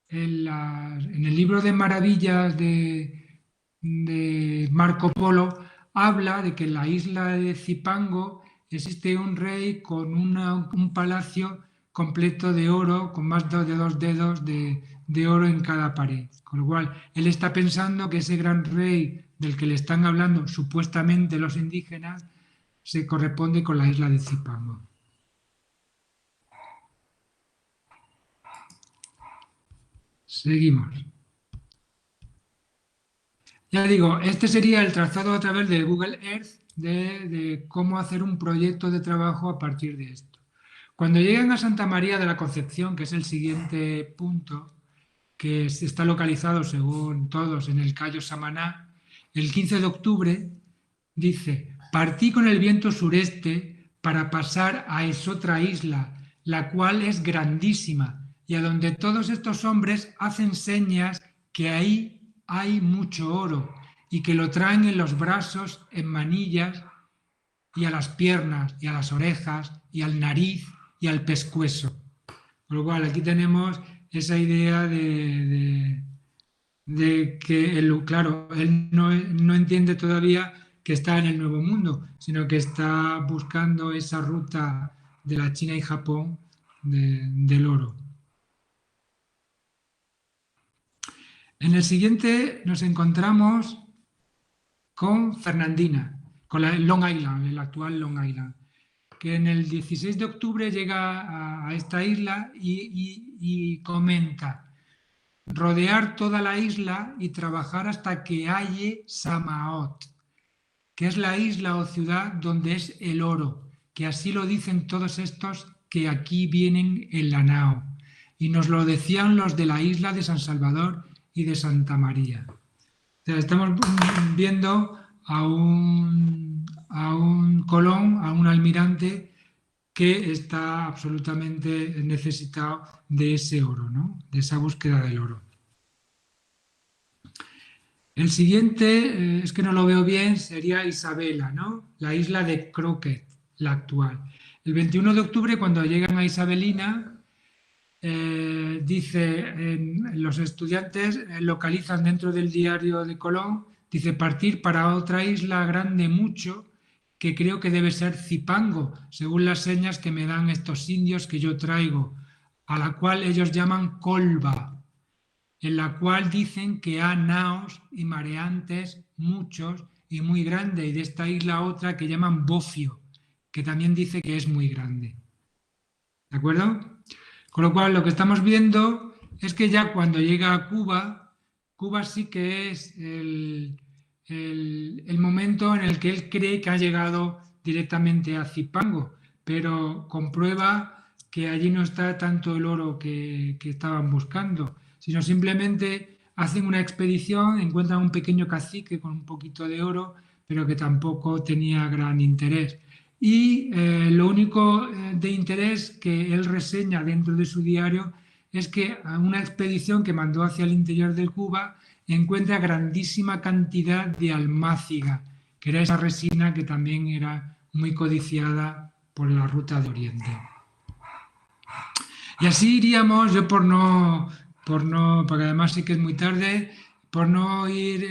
el libro de maravillas de Marco Polo habla de que en la isla de Zipango existe un rey con un palacio completo de oro, con más de 2 dedos de oro en cada pared. Con lo cual, él está pensando que ese gran rey del que le están hablando supuestamente los indígenas se corresponde con la isla de Zipango. Seguimos. Ya digo, este sería el trazado a través de Google Earth de cómo hacer un proyecto de trabajo a partir de esto. Cuando lleguen a Santa María de la Concepción, que es el siguiente punto, que está localizado según todos en el Cayo Samaná, el 15 de octubre dice: partí con el viento sureste para pasar a esotra isla, la cual es grandísima, y a donde todos estos hombres hacen señas que ahí hay mucho oro y que lo traen en los brazos, en manillas, y a las piernas, y a las orejas, y al nariz, y al pescuezo. Con lo cual, aquí tenemos esa idea de que, claro, él no entiende todavía que está en el Nuevo Mundo, sino que está buscando esa ruta de la China y Japón del oro. En el siguiente nos encontramos con Fernandina, con la Long Island, el actual Long Island, que en el 16 de octubre llega a esta isla y comenta: rodear toda la isla y trabajar hasta que halle Samaot, que es la isla o ciudad donde es el oro, que así lo dicen todos estos que aquí vienen en la nao, y nos lo decían los de la isla de San Salvador y de Santa María. O sea, estamos viendo a un Colón, a un almirante que está absolutamente necesitado de ese oro, ¿no? De esa búsqueda del oro. El siguiente, es que no lo veo bien, sería Isabela, ¿no? La isla de Croquet, la actual. El 21 de octubre, cuando llegan a Isabelina, los estudiantes localizan dentro del diario de Colón, dice partir para otra isla grande mucho, que creo que debe ser Zipango, según las señas que me dan estos indios que yo traigo, a la cual ellos llaman Colba, en la cual dicen que hay naos y mareantes muchos y muy grande, y de esta isla otra que llaman Bofio, que también dice que es muy grande. ¿De acuerdo? Con lo cual, lo que estamos viendo es que ya cuando llega a Cuba, Cuba sí que es el momento en el que él cree que ha llegado directamente a Zipango, pero comprueba que allí no está tanto el oro que estaban buscando, sino simplemente hacen una expedición, encuentran un pequeño cacique con un poquito de oro, pero que tampoco tenía gran interés. Y lo único de interés que él reseña dentro de su diario es que a una expedición que mandó hacia el interior de Cuba encuentra grandísima cantidad de almáciga, que era esa resina que también era muy codiciada por la ruta de Oriente. Y así iríamos, yo porque además sí que es muy tarde, por no ir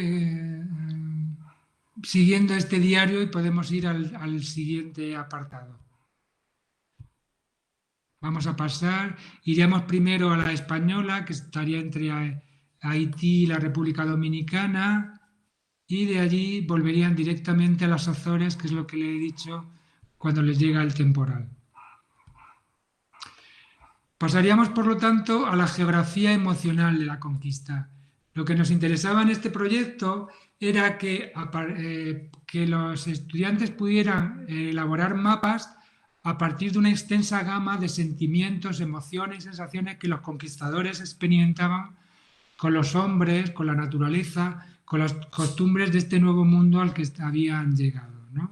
siguiendo este diario, y podemos ir al siguiente apartado. Vamos a pasar, iríamos primero a la española, que estaría entre Haití y la República Dominicana, y de allí volverían directamente a las Azores, que es lo que le he dicho cuando les llega el temporal. Pasaríamos, por lo tanto, a la geografía emocional de la conquista. Lo que nos interesaba en este proyecto era que los estudiantes pudieran elaborar mapas a partir de una extensa gama de sentimientos, emociones y sensaciones que los conquistadores experimentaban con los hombres, con la naturaleza, con las costumbres de este nuevo mundo al que habían llegado, ¿no?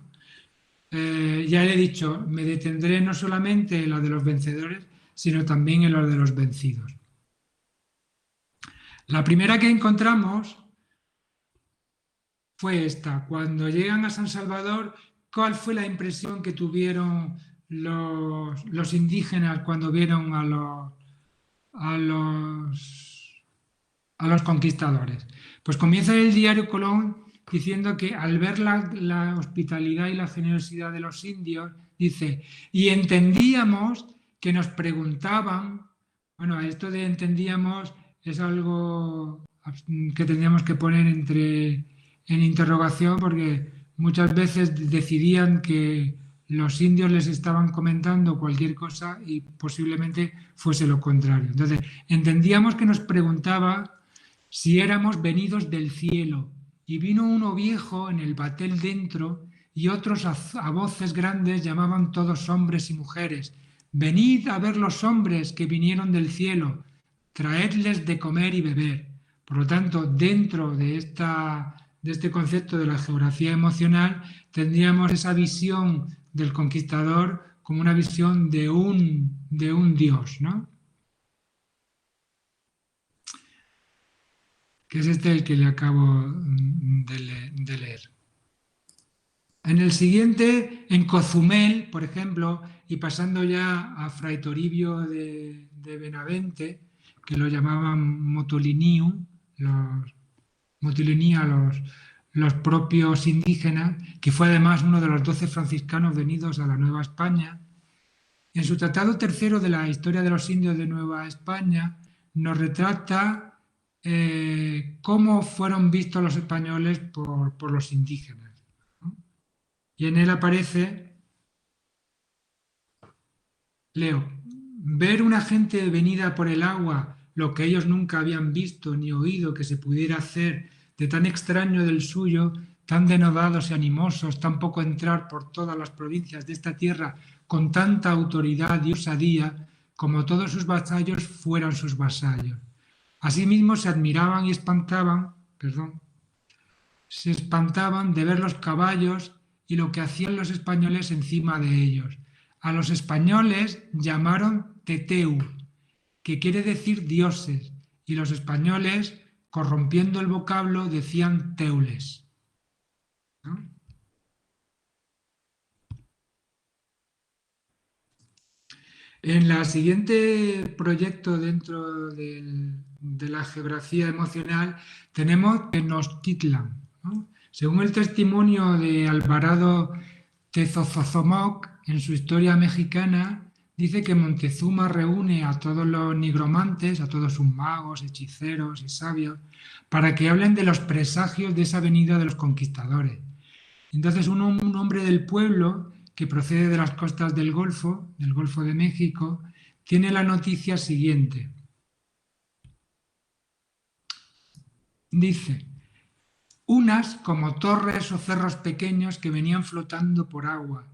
Ya he dicho, me detendré no solamente en lo de los vencedores, sino también en lo de los vencidos. La primera que encontramos fue esta. Cuando llegan a San Salvador, ¿cuál fue la impresión que tuvieron los indígenas cuando vieron a los conquistadores? Pues comienza el diario Colón diciendo que al ver la hospitalidad y la generosidad de los indios, dice, y entendíamos que nos preguntaban, bueno, esto de entendíamos es algo que tendríamos que poner en interrogación, porque muchas veces decidían que los indios les estaban comentando cualquier cosa y posiblemente fuese lo contrario. Entonces, entendíamos que nos preguntaba si éramos venidos del cielo, y vino uno viejo en el batel dentro, y otros a voces grandes llamaban todos hombres y mujeres, venid a ver los hombres que vinieron del cielo, traedles de comer y beber. Por lo tanto, dentro de este concepto de la geografía emocional, tendríamos esa visión del conquistador como una visión de un dios, ¿no? Que es este el que le acabo de leer. En el siguiente, en Cozumel, por ejemplo, y pasando ya a Fray Toribio de Benavente, que lo llamaban Motoliniu, los propios indígenas, que fue además uno de los 12 franciscanos venidos a la Nueva España. En su tratado tercero de la historia de los indios de Nueva España, nos retrata cómo fueron vistos los españoles por los indígenas, ¿no? Y en él aparece, leo, ver una gente venida por el agua, lo que ellos nunca habían visto ni oído que se pudiera hacer de tan extraño del suyo, tan denodados y animosos, tan poco entrar por todas las provincias de esta tierra con tanta autoridad y osadía, como todos sus vasallos fueran sus vasallos. Asimismo se admiraban y se espantaban de ver los caballos y lo que hacían los españoles encima de ellos. A los españoles llamaron Teteu, que quiere decir dioses, y los españoles, corrompiendo el vocablo, decían teules, ¿no? En el siguiente proyecto dentro de la geografía emocional tenemos Tenochtitlan, ¿no? Según el testimonio de Alvarado Tezozomoc, en su historia mexicana, dice que Montezuma reúne a todos los nigromantes, a todos sus magos, hechiceros y sabios, para que hablen de los presagios de esa venida de los conquistadores. Entonces un hombre del pueblo, que procede de las costas del Golfo de México, tiene la noticia siguiente. Dice: unas como torres o cerros pequeños que venían flotando por agua.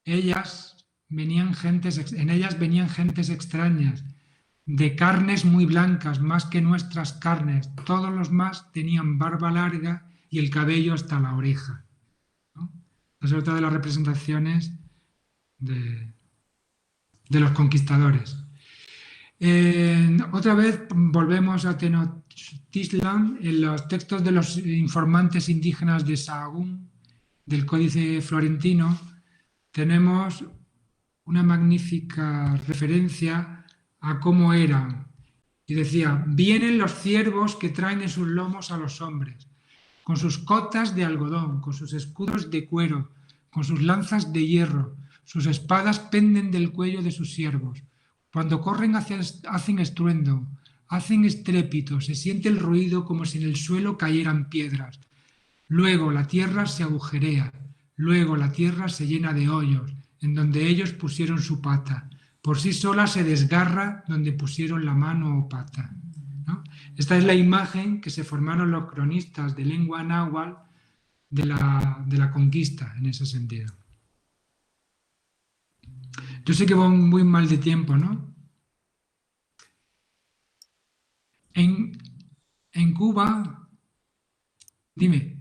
En ellas venían gentes extrañas, de carnes muy blancas, más que nuestras carnes. Todos los más tenían barba larga y el cabello hasta la oreja, ¿no? Es otra de las representaciones de los conquistadores. Otra vez volvemos a Tenochtitlan. En los textos de los informantes indígenas de Sahagún, del Códice Florentino, tenemos una magnífica referencia a cómo eran. Y decía: vienen los ciervos que traen en sus lomos a los hombres, con sus cotas de algodón, con sus escudos de cuero, con sus lanzas de hierro, sus espadas penden del cuello de sus siervos. Cuando corren hacen estruendo, hacen estrépito, se siente el ruido como si en el suelo cayeran piedras. Luego la tierra se agujerea, luego la tierra se llena de hoyos, en donde ellos pusieron su pata. Por sí sola se desgarra donde pusieron la mano o pata, ¿no? Esta es la imagen que se formaron los cronistas de lengua náhuatl de la conquista, en ese sentido. Yo sé que voy muy mal de tiempo, ¿no? En Cuba, dime.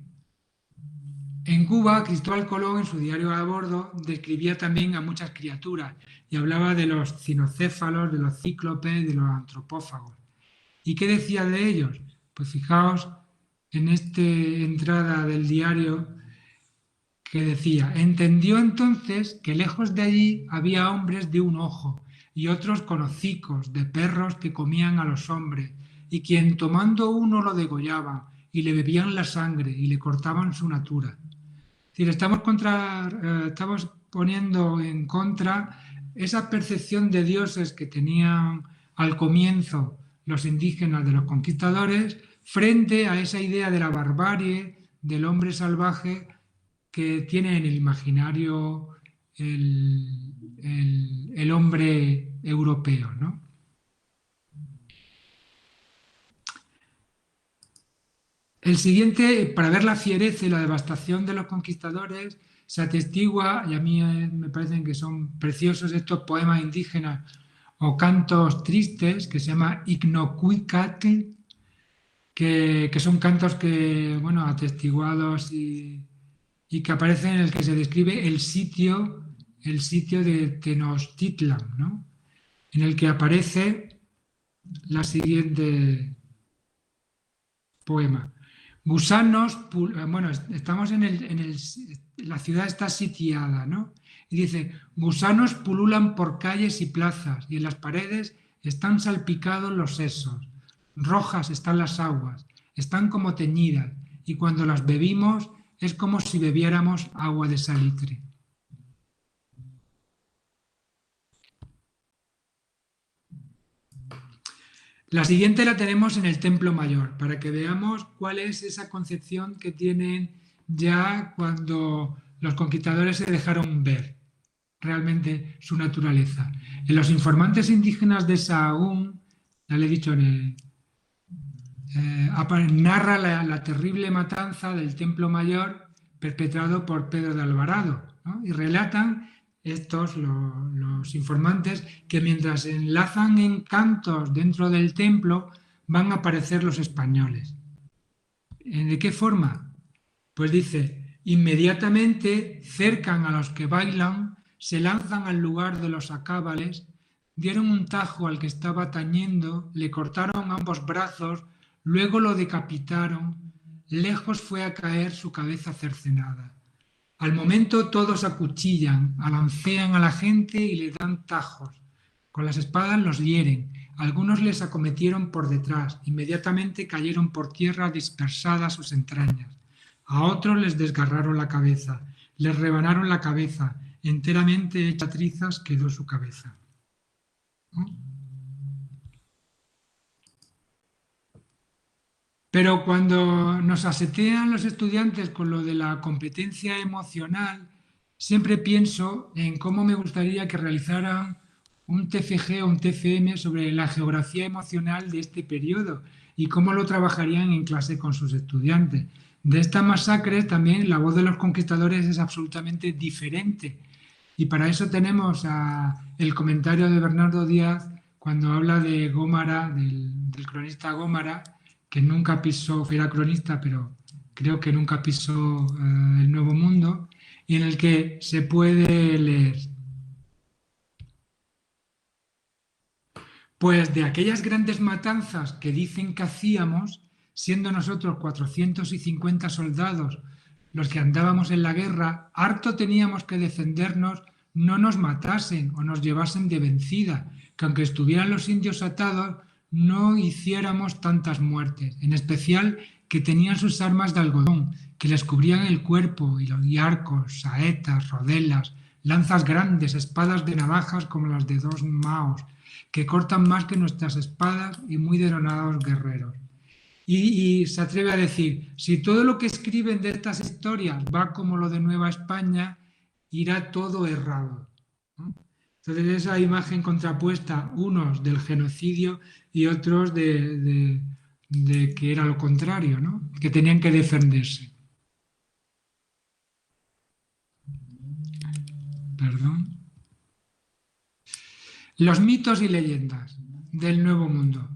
En Cuba, Cristóbal Colón, en su diario a bordo, describía también a muchas criaturas y hablaba de los cinocéfalos, de los cíclopes, de los antropófagos. ¿Y qué decía de ellos? Pues fijaos en esta entrada del diario que decía: entendió entonces que lejos de allí había hombres de un ojo y otros con hocicos de perros que comían a los hombres, y quien tomando uno lo degollaban y le bebían la sangre y le cortaban su natura. Es decir, estamos poniendo en contra esa percepción de dioses que tenían al comienzo los indígenas de los conquistadores, frente a esa idea de la barbarie, del hombre salvaje que tiene en el imaginario el hombre europeo, ¿no? El siguiente, para ver la fiereza y la devastación de los conquistadores, se atestigua, y a mí me parecen que son preciosos estos poemas indígenas o cantos tristes, que se llama Icnocuicatl, que son cantos que, bueno, atestiguados y que aparecen en el que se describe el sitio de Tenochtitlan, ¿no? En el que aparece la siguiente poema. Gusanos, bueno, estamos la ciudad está sitiada, ¿no? Y dice: gusanos pululan por calles y plazas, y en las paredes están salpicados los sesos. Rojas están las aguas, están como teñidas, y cuando las bebimos es como si bebiéramos agua de salitre. La siguiente la tenemos en el Templo Mayor, para que veamos cuál es esa concepción que tienen ya cuando los conquistadores se dejaron ver realmente su naturaleza. En los informantes indígenas de Sahagún, ya le he dicho, narra la terrible matanza del Templo Mayor perpetrado por Pedro de Alvarado, ¿no? Y relatan los informantes, que mientras enlazan en cantos dentro del templo van a aparecer los españoles. ¿De qué forma? Pues dice: inmediatamente cercan a los que bailan, se lanzan al lugar de los acábales, dieron un tajo al que estaba tañendo, le cortaron ambos brazos, luego lo decapitaron, lejos fue a caer su cabeza cercenada. Al momento todos acuchillan, alancean a la gente y le dan tajos. Con las espadas los hieren, algunos les acometieron por detrás, inmediatamente cayeron por tierra dispersadas sus entrañas. A otros les desgarraron la cabeza, les rebanaron la cabeza, enteramente hecha trizas quedó su cabeza. ¿No? Pero cuando nos asetean los estudiantes con lo de la competencia emocional, siempre pienso en cómo me gustaría que realizaran un TFG o un TFM sobre la geografía emocional de este periodo y cómo lo trabajarían en clase con sus estudiantes. De estas masacres también la voz de los conquistadores es absolutamente diferente. Y para eso tenemos el comentario de Bernardo Díaz cuando habla de Gómara, del cronista Gómara, que nunca pisó, era cronista, pero creo que nunca pisó el Nuevo Mundo, y en el que se puede leer: pues de aquellas grandes matanzas que dicen que hacíamos, siendo nosotros 450 soldados los que andábamos en la guerra, harto teníamos que defendernos, no nos matasen o nos llevasen de vencida, que aunque estuvieran los indios atados, no hiciéramos tantas muertes, en especial que tenían sus armas de algodón, que les cubrían el cuerpo, y arcos, saetas, rodelas, lanzas grandes, espadas de navajas como las de 2 maos, que cortan más que nuestras espadas y muy denodados guerreros. Y se atreve a decir, si todo lo que escriben de estas historias va como lo de Nueva España, irá todo errado, ¿no? Entonces esa imagen contrapuesta, unos del genocidio y otros de que era lo contrario, ¿no? Que tenían que defenderse. Perdón. Los mitos y leyendas del Nuevo Mundo.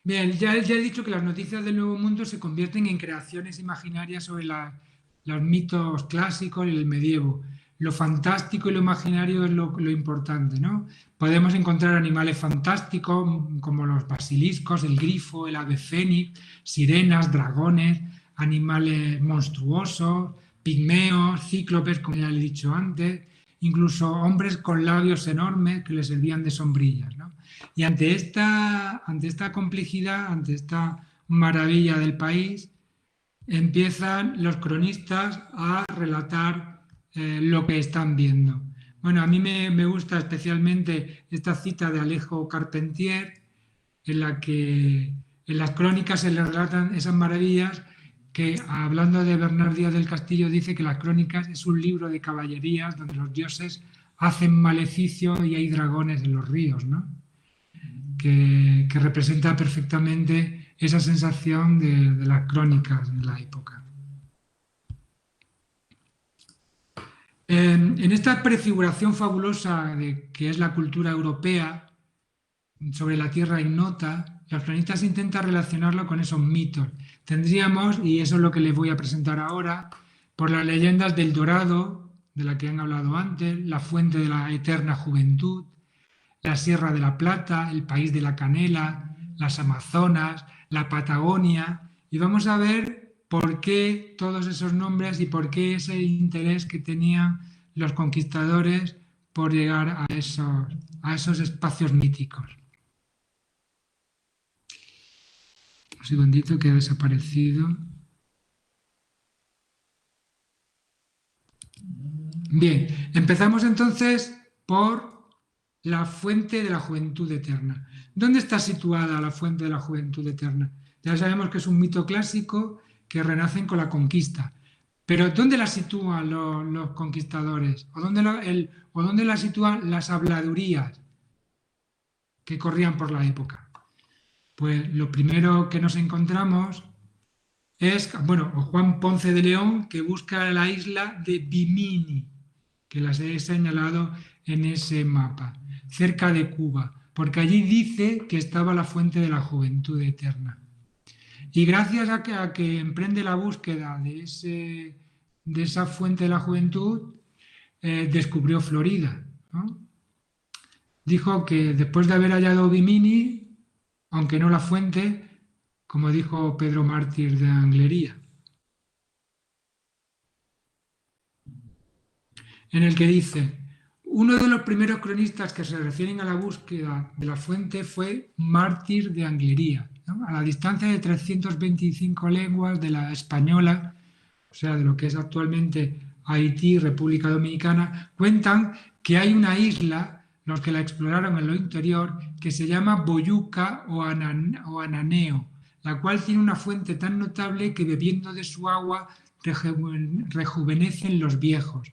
Bien, ya he dicho que las noticias del Nuevo Mundo se convierten en creaciones imaginarias sobre los mitos clásicos y el medievo. Lo fantástico y lo imaginario es lo importante, ¿no? Podemos encontrar animales fantásticos como los basiliscos, el grifo, el ave fénix, sirenas, dragones, animales monstruosos, pigmeos, cíclopes, como ya le he dicho antes, incluso hombres con labios enormes que les servían de sombrillas, ¿no? Y ante esta complejidad, ante esta maravilla del país, empiezan los cronistas a relatar lo que están viendo. Bueno, a mí me gusta especialmente esta cita de Alejo Carpentier, en la que en las crónicas se le relatan esas maravillas, que hablando de Bernardo Díaz del Castillo dice que las crónicas es un libro de caballerías donde los dioses hacen maleficio y hay dragones en los ríos, ¿no? Que representa perfectamente esa sensación de las crónicas de la época. En esta prefiguración fabulosa de que es la cultura europea sobre la tierra ignota, los cronistas intentan relacionarlo con esos mitos. Tendríamos, y eso es lo que les voy a presentar ahora, por las leyendas del Dorado, de la que han hablado antes, la fuente de la eterna juventud, la Sierra de la Plata, el país de la canela, las Amazonas, la Patagonia, y vamos a ver por qué todos esos nombres y por qué ese interés que tenían los conquistadores por llegar a esos espacios míticos. Un segundito que ha desaparecido. Bien, empezamos entonces por la fuente de la juventud eterna. ¿Dónde está situada la fuente de la juventud eterna? Ya sabemos que es un mito clásico que renacen con la conquista. Pero ¿dónde la sitúan los conquistadores? ¿O dónde la sitúan las habladurías que corrían por la época? Pues lo primero que nos encontramos es, bueno, Juan Ponce de León, que busca la isla de Bimini, que las he señalado en ese mapa, cerca de Cuba, porque allí dice que estaba la fuente de la juventud eterna. Y gracias a que emprende la búsqueda de esa fuente de la juventud, descubrió Florida, ¿no? Dijo que después de haber hallado Bimini, aunque no la fuente, como dijo Pedro Mártir de Anglería, en el que dice: uno de los primeros cronistas que se refieren a la búsqueda de la fuente fue Mártir de Anglería, ¿no? A la distancia de 325 leguas de la Española, o sea, de lo que es actualmente Haití, República Dominicana, cuentan que hay una isla, los que la exploraron en lo interior, que se llama Boyuca o Ananeo, la cual tiene una fuente tan notable que bebiendo de su agua rejuvenecen los viejos.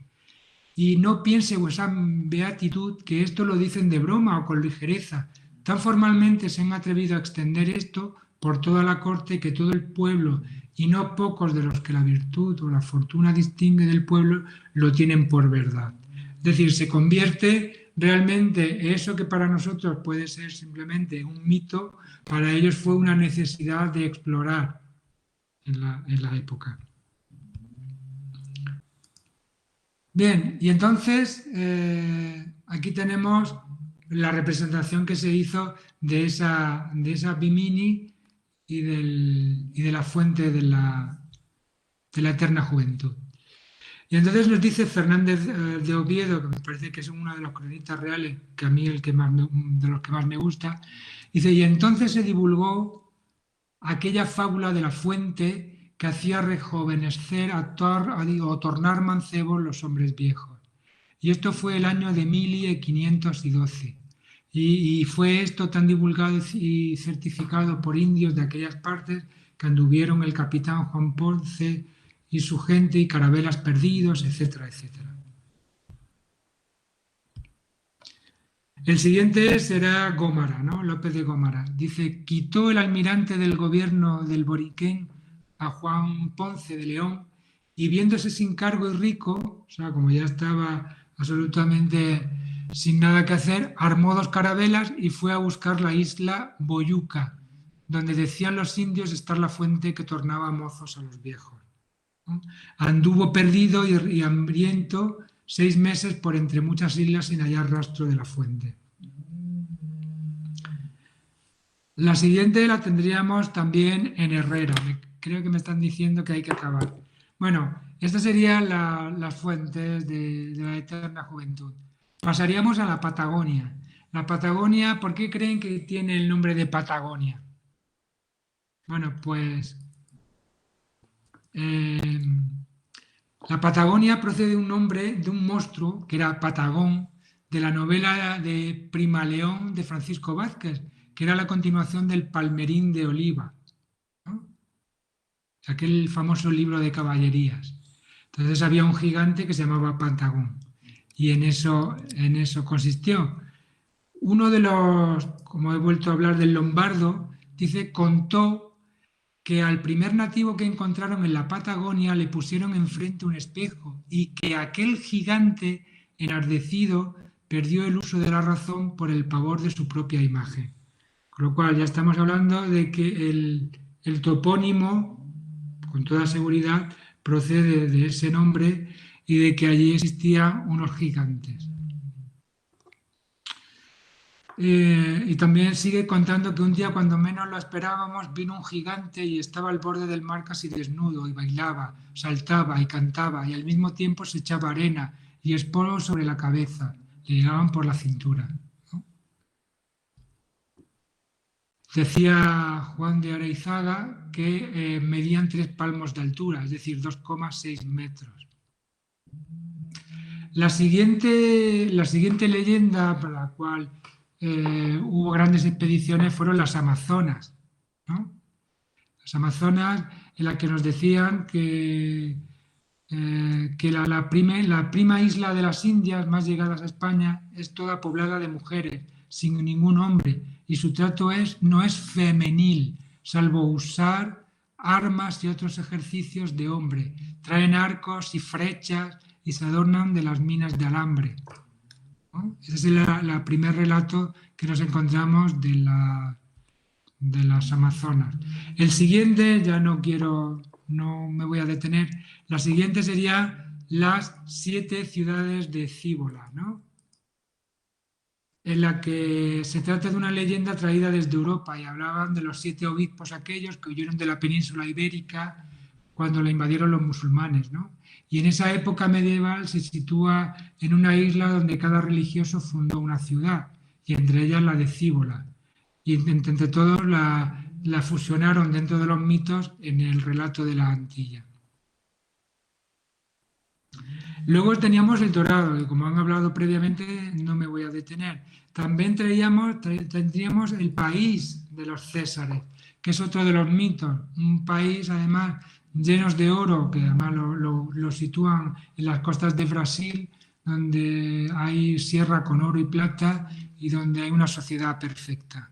Y no piense vuesa beatitud que esto lo dicen de broma o con ligereza. Tan formalmente se han atrevido a extender esto por toda la corte que todo el pueblo, y no pocos de los que la virtud o la fortuna distingue del pueblo, lo tienen por verdad. Es decir, se convierte realmente eso que para nosotros puede ser simplemente un mito, para ellos fue una necesidad de explorar en la época. Bien, y entonces aquí tenemos la representación que se hizo de esa Bimini y de la fuente de la eterna juventud. Y entonces nos dice Fernández de Oviedo, que me parece que es uno de los cronistas reales, que a mí de los que más me gusta, dice: y entonces se divulgó aquella fábula de la fuente que hacía rejuvenecer o tornar mancebos los hombres viejos. Y esto fue el año de 1512. Y fue esto tan divulgado y certificado por indios de aquellas partes que anduvieron el capitán Juan Ponce y su gente y carabelas perdidos, etcétera, etcétera. El siguiente será Gómara, ¿no? López de Gómara. Dice: quitó el almirante del gobierno del Boriquén a Juan Ponce de León, y viéndose sin cargo y rico, o sea, como ya estaba absolutamente sin nada que hacer, armó 2 carabelas y fue a buscar la isla Boyuca, donde decían los indios estar la fuente que tornaba mozos a los viejos, ¿no? Anduvo perdido y hambriento 6 meses por entre muchas islas sin hallar rastro de la fuente. La siguiente la tendríamos también en Herrera. Creo que me están diciendo que hay que acabar. Bueno, estas serían las fuentes de la eterna juventud. Pasaríamos a la Patagonia. La Patagonia, ¿por qué creen que tiene el nombre de Patagonia? Bueno, pues la Patagonia procede de un nombre de un monstruo que era Patagón, de la novela de Prima León de Francisco Vázquez, que era la continuación del Palmerín de Oliva, ¿no? Aquel famoso libro de caballerías. Entonces había un gigante que se llamaba Patagón, y en eso consistió. Uno de los, como he vuelto a hablar del Lombardo, contó que al primer nativo que encontraron en la Patagonia le pusieron enfrente un espejo, y que aquel gigante enardecido perdió el uso de la razón por el pavor de su propia imagen. Con lo cual ya estamos hablando de que el topónimo, con toda seguridad, procede de ese nombre y de que allí existían unos gigantes. Y también sigue contando que un día, cuando menos lo esperábamos, vino un gigante y estaba al borde del mar casi desnudo, y bailaba, saltaba y cantaba, y al mismo tiempo se echaba arena y esporo sobre la cabeza, le llegaban por la cintura, ¿no? Decía Juan de Areizaga que medían 3 palmos de altura, es decir, 2,6 metros. La siguiente leyenda para la cual hubo grandes expediciones fueron las Amazonas, ¿no? Las Amazonas, en las que nos decían que la prima isla de las Indias, más llegadas a España, es toda poblada de mujeres, sin ningún hombre, y su trato no es femenil, salvo usar armas y otros ejercicios de hombre. Traen arcos y flechas y se adornan de las minas de alambre, ¿no? Ese es el primer relato que nos encontramos de las Amazonas. El siguiente, ya no me voy a detener, la siguiente sería las 7 ciudades de Cíbola, ¿no? En la que se trata de una leyenda traída desde Europa y hablaban de los 7 obispos aquellos que huyeron de la península ibérica cuando la invadieron los musulmanes, ¿no? Y en esa época medieval se sitúa en una isla donde cada religioso fundó una ciudad, y entre ellas la de Cíbola. Y entre todos la fusionaron dentro de los mitos en el relato de la Antilla. Luego teníamos el Dorado, que como han hablado previamente no me voy a detener. También tendríamos el país de los Césares, que es otro de los mitos. Un país además llenos de oro, que además lo sitúan en las costas de Brasil, donde hay sierra con oro y plata y donde hay una sociedad perfecta.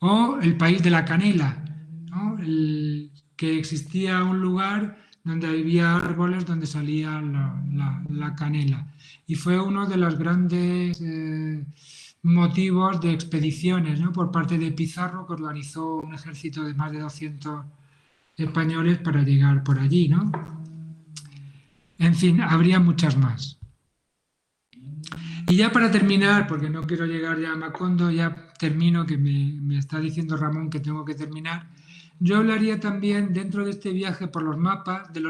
O el país de la canela, ¿no? Que existía un lugar donde había árboles donde salía la canela. Y fue uno de los grandes motivos de expediciones, ¿no? Por parte de Pizarro, que organizó un ejército de más de 200 españoles para llegar por allí, ¿no? En fin, habría muchas más. Y ya para terminar, porque no quiero llegar ya a Macondo, ya termino, que me está diciendo Ramón que tengo que terminar. Yo hablaría también, dentro de este viaje por los mapas, de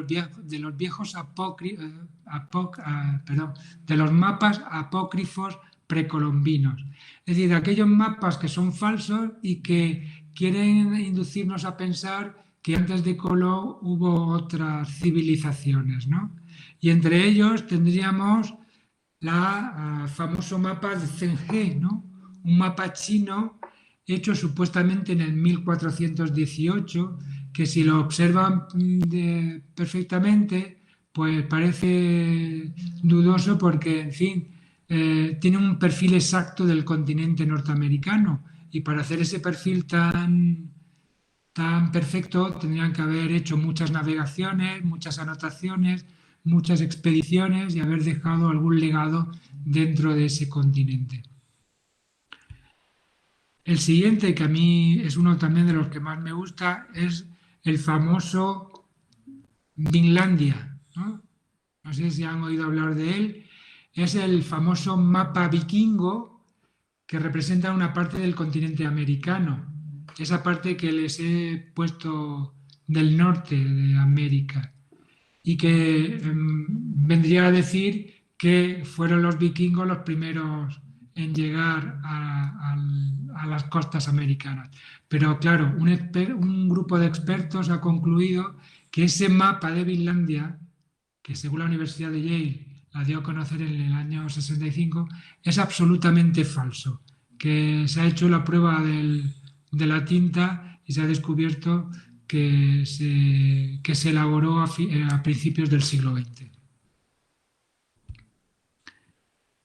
los mapas apócrifos precolombinos. Es decir, de aquellos mapas que son falsos y que quieren inducirnos a pensar que antes de Colón hubo otras civilizaciones, ¿no? Y entre ellos tendríamos el famoso mapa de Zheng, ¿no? Un mapa chino hecho supuestamente en el 1418, que si lo observan perfectamente, pues parece dudoso porque, en fin, tiene un perfil exacto del continente norteamericano, y para hacer ese perfil tan perfecto tendrían que haber hecho muchas navegaciones, muchas anotaciones, muchas expediciones y haber dejado algún legado dentro de ese continente. El siguiente, que a mí es uno también de los que más me gusta, es el famoso Vinlandia, ¿no? No sé si han oído hablar de él. Es el famoso mapa vikingo que representa una parte del continente americano, esa parte que les he puesto del norte de América, y que vendría a decir que fueron los vikingos los primeros en llegar a las costas americanas. Pero claro, un grupo de expertos ha concluido que ese mapa de Vinlandia, que según la Universidad de Yale la dio a conocer en el año 65, es absolutamente falso, que se ha hecho la prueba de la tinta y se ha descubierto que se elaboró a principios del siglo XX.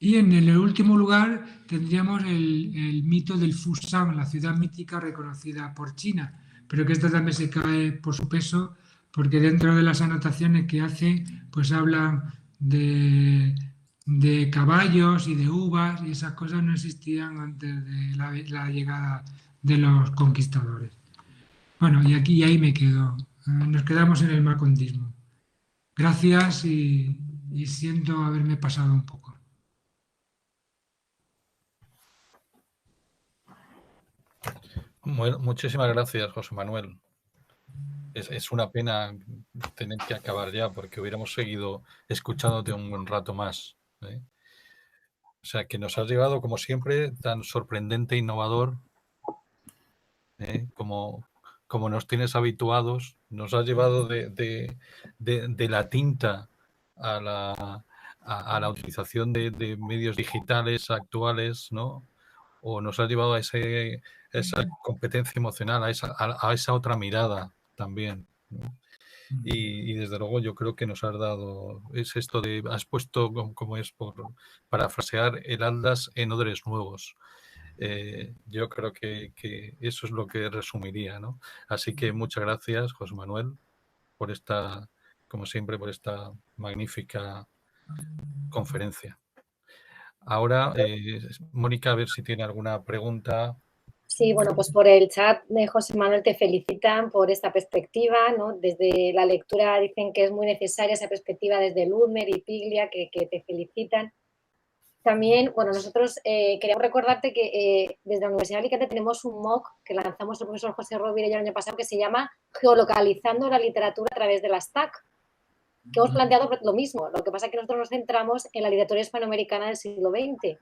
Y en el último lugar tendríamos el mito del Fushan, la ciudad mítica reconocida por China, pero que esta también se cae por su peso, porque dentro de las anotaciones que hace, pues hablan de caballos y de uvas, y esas cosas no existían antes de la llegada de los conquistadores. Bueno, y aquí y ahí me quedo. Nos quedamos en el macondismo. Gracias y siento haberme pasado un poco. Bueno, muchísimas gracias, José Manuel. Es una pena tener que acabar ya, porque hubiéramos seguido escuchándote un buen rato más, ¿eh? O sea, que nos has llevado, como siempre, tan sorprendente e innovador, como nos tienes habituados. Nos has llevado de la tinta a la utilización de medios digitales actuales, ¿no? O nos has llevado a esa competencia emocional, a esa otra mirada también, ¿no? Y desde luego yo creo que nos has dado, es esto de, has puesto, como es por parafrasear, el Atlas en odres nuevos. Yo creo que eso es lo que resumiría, ¿no? Así que muchas gracias, José Manuel, por esta, como siempre, por esta magnífica conferencia. Ahora, Mónica, a ver si tiene alguna pregunta. Sí, bueno, pues por el chat de José Manuel te felicitan por esta perspectiva, ¿no? Desde la lectura dicen que es muy necesaria esa perspectiva desde Ludmer y Piglia, que te felicitan. También, bueno, nosotros queríamos recordarte que desde la Universidad de Alicante tenemos un MOOC que lanzamos el profesor José Rovira y el año pasado que se llama Geolocalizando la literatura a través de las TAC, que hemos planteado lo mismo. Lo que pasa es que nosotros nos centramos en la literatura hispanoamericana del siglo XX.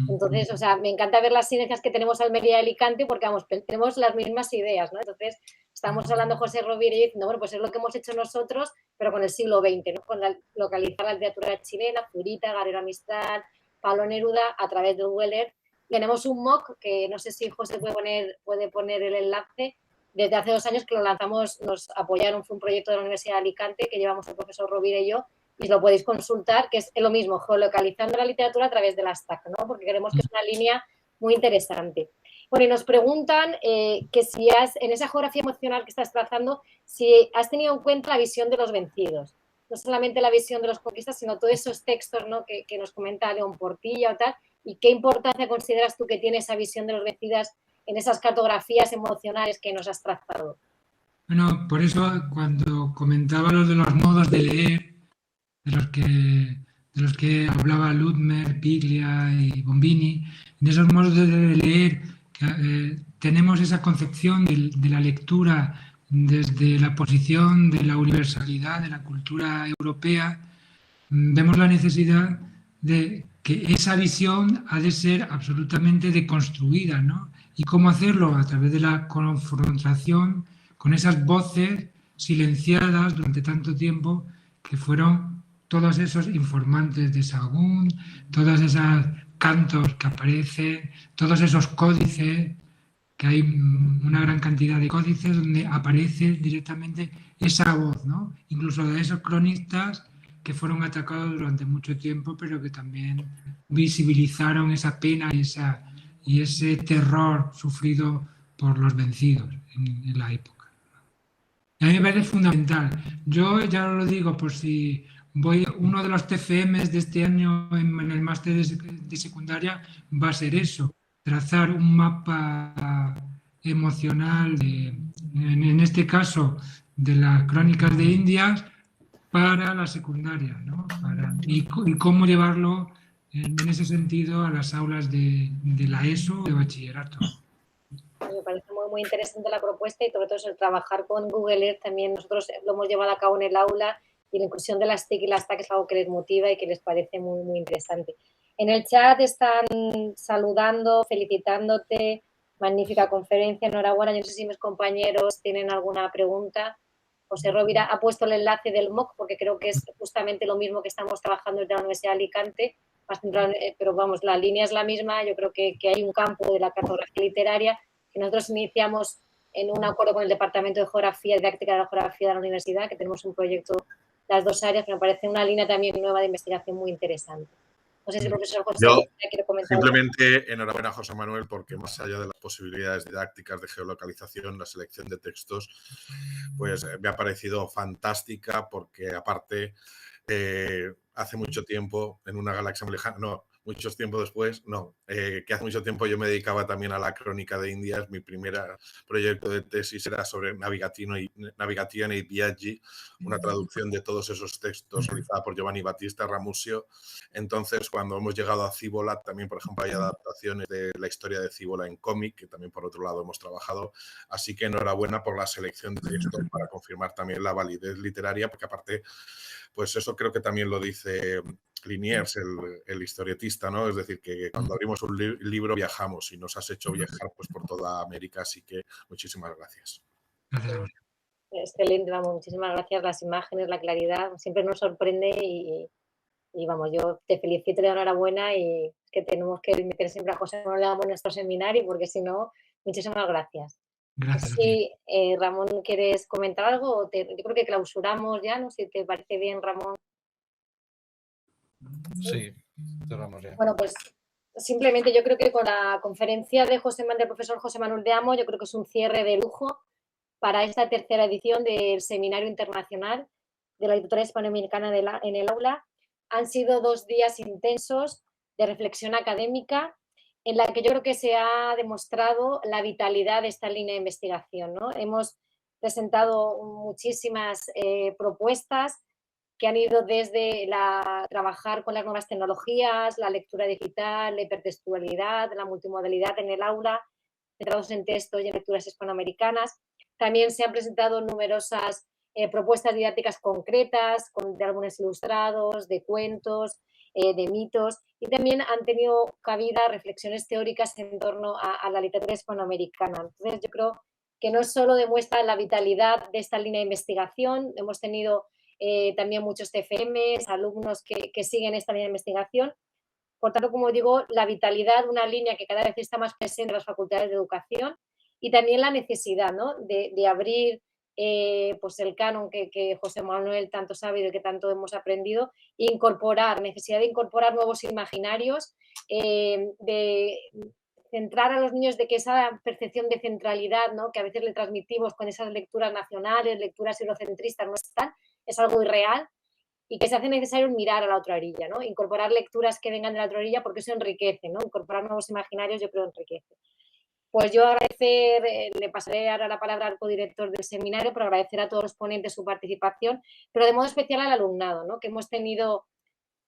Entonces, o sea, me encanta ver las sinergias que tenemos Almería y Alicante porque, vamos, tenemos las mismas ideas, ¿no? Entonces, estamos hablando José Rovira y yo diciendo, bueno, pues es lo que hemos hecho nosotros, pero con el siglo XX, ¿no? Con localizar la literatura chilena, Zurita, Garera Mistral, Pablo Neruda, a través del Weller. Tenemos un MOOC que no sé si José puede poner el enlace. Desde hace 2 años que lo lanzamos, nos apoyaron, fue un proyecto de la Universidad de Alicante que llevamos el profesor Rovira y yo, y lo podéis consultar, que es lo mismo, geolocalizando la literatura a través de las TAC, ¿no? Porque creemos que es una línea muy interesante. Bueno, y nos preguntan que si en esa geografía emocional que estás trazando, si has tenido en cuenta la visión de los vencidos. No solamente la visión de los conquistas, sino todos esos textos, ¿no? que nos comenta León Portilla o tal, y qué importancia consideras tú que tiene esa visión de los vencidos en esas cartografías emocionales que nos has trazado. Bueno, por eso cuando comentaba lo de los modos de leer, de los que hablaba Ludmer, Piglia y Bombini, en esos modos de leer tenemos esa concepción de la lectura desde la posición de la universalidad de la cultura europea. Vemos la necesidad de que esa visión ha de ser absolutamente deconstruida, ¿no? ¿Y cómo hacerlo? A través de la confrontación con esas voces silenciadas durante tanto tiempo que fueron todos esos informantes de Sahagún, todos esos cantos que aparecen, todos esos códices, que hay una gran cantidad de códices donde aparece directamente esa voz, ¿no? Incluso de esos cronistas que fueron atacados durante mucho tiempo, pero que también visibilizaron esa pena y ese terror sufrido por los vencidos en la época. A mí me parece fundamental. Yo ya lo digo por si uno de los TFMs de este año en el máster de secundaria va a ser eso, trazar un mapa emocional, en este caso de las crónicas de Indias, para la secundaria, ¿no? Y cómo llevarlo en ese sentido a las aulas de la ESO o de bachillerato. Me parece muy, muy interesante la propuesta y sobre todo el trabajar con Google Earth también nosotros lo hemos llevado a cabo en el aula y la inclusión de las TIC y las TAC es algo que les motiva y que les parece muy, muy interesante. En el chat están saludando, felicitándote, magnífica conferencia, enhorabuena. Yo no sé si mis compañeros tienen alguna pregunta. José Rovira ha puesto el enlace del MOOC porque creo que es justamente lo mismo que estamos trabajando desde la Universidad de Alicante, pero vamos, la línea es la misma. Yo creo que hay un campo de la cartografía literaria que nosotros iniciamos en un acuerdo con el Departamento de Geografía y Didáctica de la Geografía de la Universidad, que tenemos un proyecto, las 2 áreas, que me parece una línea también nueva de investigación muy interesante. No sé si el profesor José quiere comentar. Simplemente enhorabuena, José Manuel, porque más allá de las posibilidades didácticas de geolocalización, la selección de textos, pues me ha parecido fantástica, porque aparte hace mucho tiempo, en una galaxia muy lejana, muchos tiempo después, que hace mucho tiempo yo me dedicaba también a la crónica de Indias. Mi primer proyecto de tesis era sobre Navigazione e Viaggi, una traducción de todos esos textos realizada por Giovanni Battista Ramusio. Entonces, cuando hemos llegado a Cíbola, también, por ejemplo, hay adaptaciones de la historia de Cíbola en cómic, que también, por otro lado, hemos trabajado. Así que enhorabuena por la selección de textos para confirmar también la validez literaria, porque aparte, pues eso creo que también lo dice Liniers, el historietista, ¿no? Es decir, que cuando abrimos un libro viajamos y nos has hecho viajar pues por toda América, así que muchísimas gracias. Excelente, vamos, muchísimas gracias. Las imágenes, la claridad, siempre nos sorprende y vamos, yo te felicito, te doy enhorabuena y es que tenemos que meter siempre a José Manuel en nuestro seminario porque si no, muchísimas gracias. Gracias. Sí, Ramón, ¿quieres comentar algo? Yo creo que clausuramos ya, ¿no? Si te parece bien, Ramón. Sí, cerramos ya. Bueno, pues simplemente yo creo que con la conferencia del profesor José Manuel de Amo, yo creo que es un cierre de lujo para esta 3ª edición del Seminario Internacional de la Literatura Hispanoamericana en el aula. Han sido 2 días intensos de reflexión académica en la que yo creo que se ha demostrado la vitalidad de esta línea de investigación, ¿no? Hemos presentado muchísimas propuestas que han ido desde trabajar con las nuevas tecnologías, la lectura digital, la hipertextualidad, la multimodalidad en el aula, centrados en textos y en lecturas hispanoamericanas. También se han presentado numerosas propuestas didácticas concretas, de álbumes ilustrados, de cuentos, de mitos, y también han tenido cabida reflexiones teóricas en torno a la literatura hispanoamericana. Entonces, yo creo que no solo demuestra la vitalidad de esta línea de investigación, hemos tenido también muchos TFMs, alumnos que siguen esta línea de investigación. Por tanto, como digo, la vitalidad, una línea que cada vez está más presente en las facultades de educación, y también la necesidad, ¿no?, de abrir pues el canon que José Manuel tanto sabe y del que tanto hemos aprendido, necesidad de incorporar nuevos imaginarios, de centrar a los niños, de que esa percepción de centralidad, ¿no?, que a veces le transmitimos con esas lecturas nacionales, lecturas eurocentristas, no están, es algo irreal, y que se hace necesario mirar a la otra orilla, ¿no? Incorporar lecturas que vengan de la otra orilla, porque eso enriquece, ¿no? Incorporar nuevos imaginarios, yo creo, enriquece. Pues yo agradecer, le pasaré ahora la palabra al codirector del seminario, para agradecer a todos los ponentes su participación, pero de modo especial al alumnado, ¿no?, que hemos tenido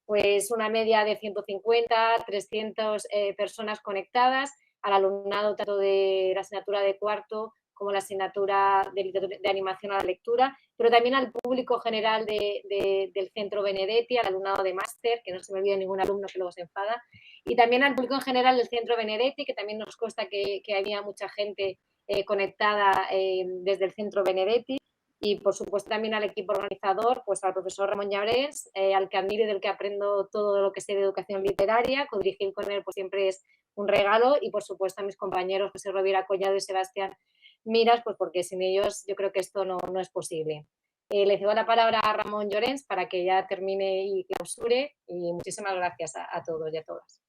pues una media de 150, 300 personas conectadas, al alumnado tanto de la asignatura de cuarto como la asignatura de animación a la lectura, pero también al público general del Centro Benedetti, al alumnado de máster, que no se me olvide ningún alumno que luego se enfada, y también al público en general del Centro Benedetti, que también nos consta que había mucha gente conectada desde el Centro Benedetti, y por supuesto también al equipo organizador, pues al profesor Ramón Llabrens, al que admiro y del que aprendo todo lo que sé de educación literaria. Codirigir con él pues siempre es un regalo, y por supuesto a mis compañeros José Rovira Collado y Sebastián Miras, pues porque sin ellos yo creo que esto no es posible. Le cedo la palabra a Ramón Llorens para que ya termine y clausure, y muchísimas gracias a todos y a todas.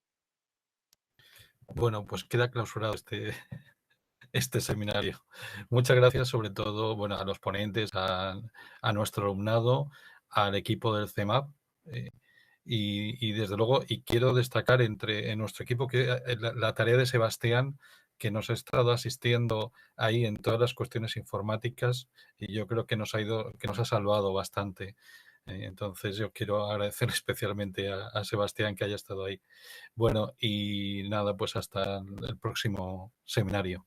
Bueno, pues queda clausurado este seminario. Muchas gracias, sobre todo, bueno, a los ponentes, a nuestro alumnado, al equipo del CEMAP, y desde luego, y quiero destacar en nuestro equipo que la tarea de Sebastián, que nos ha estado asistiendo ahí en todas las cuestiones informáticas, y yo creo que nos ha salvado bastante. Entonces yo quiero agradecer especialmente a Sebastián que haya estado ahí. Bueno, y nada, pues hasta el próximo seminario.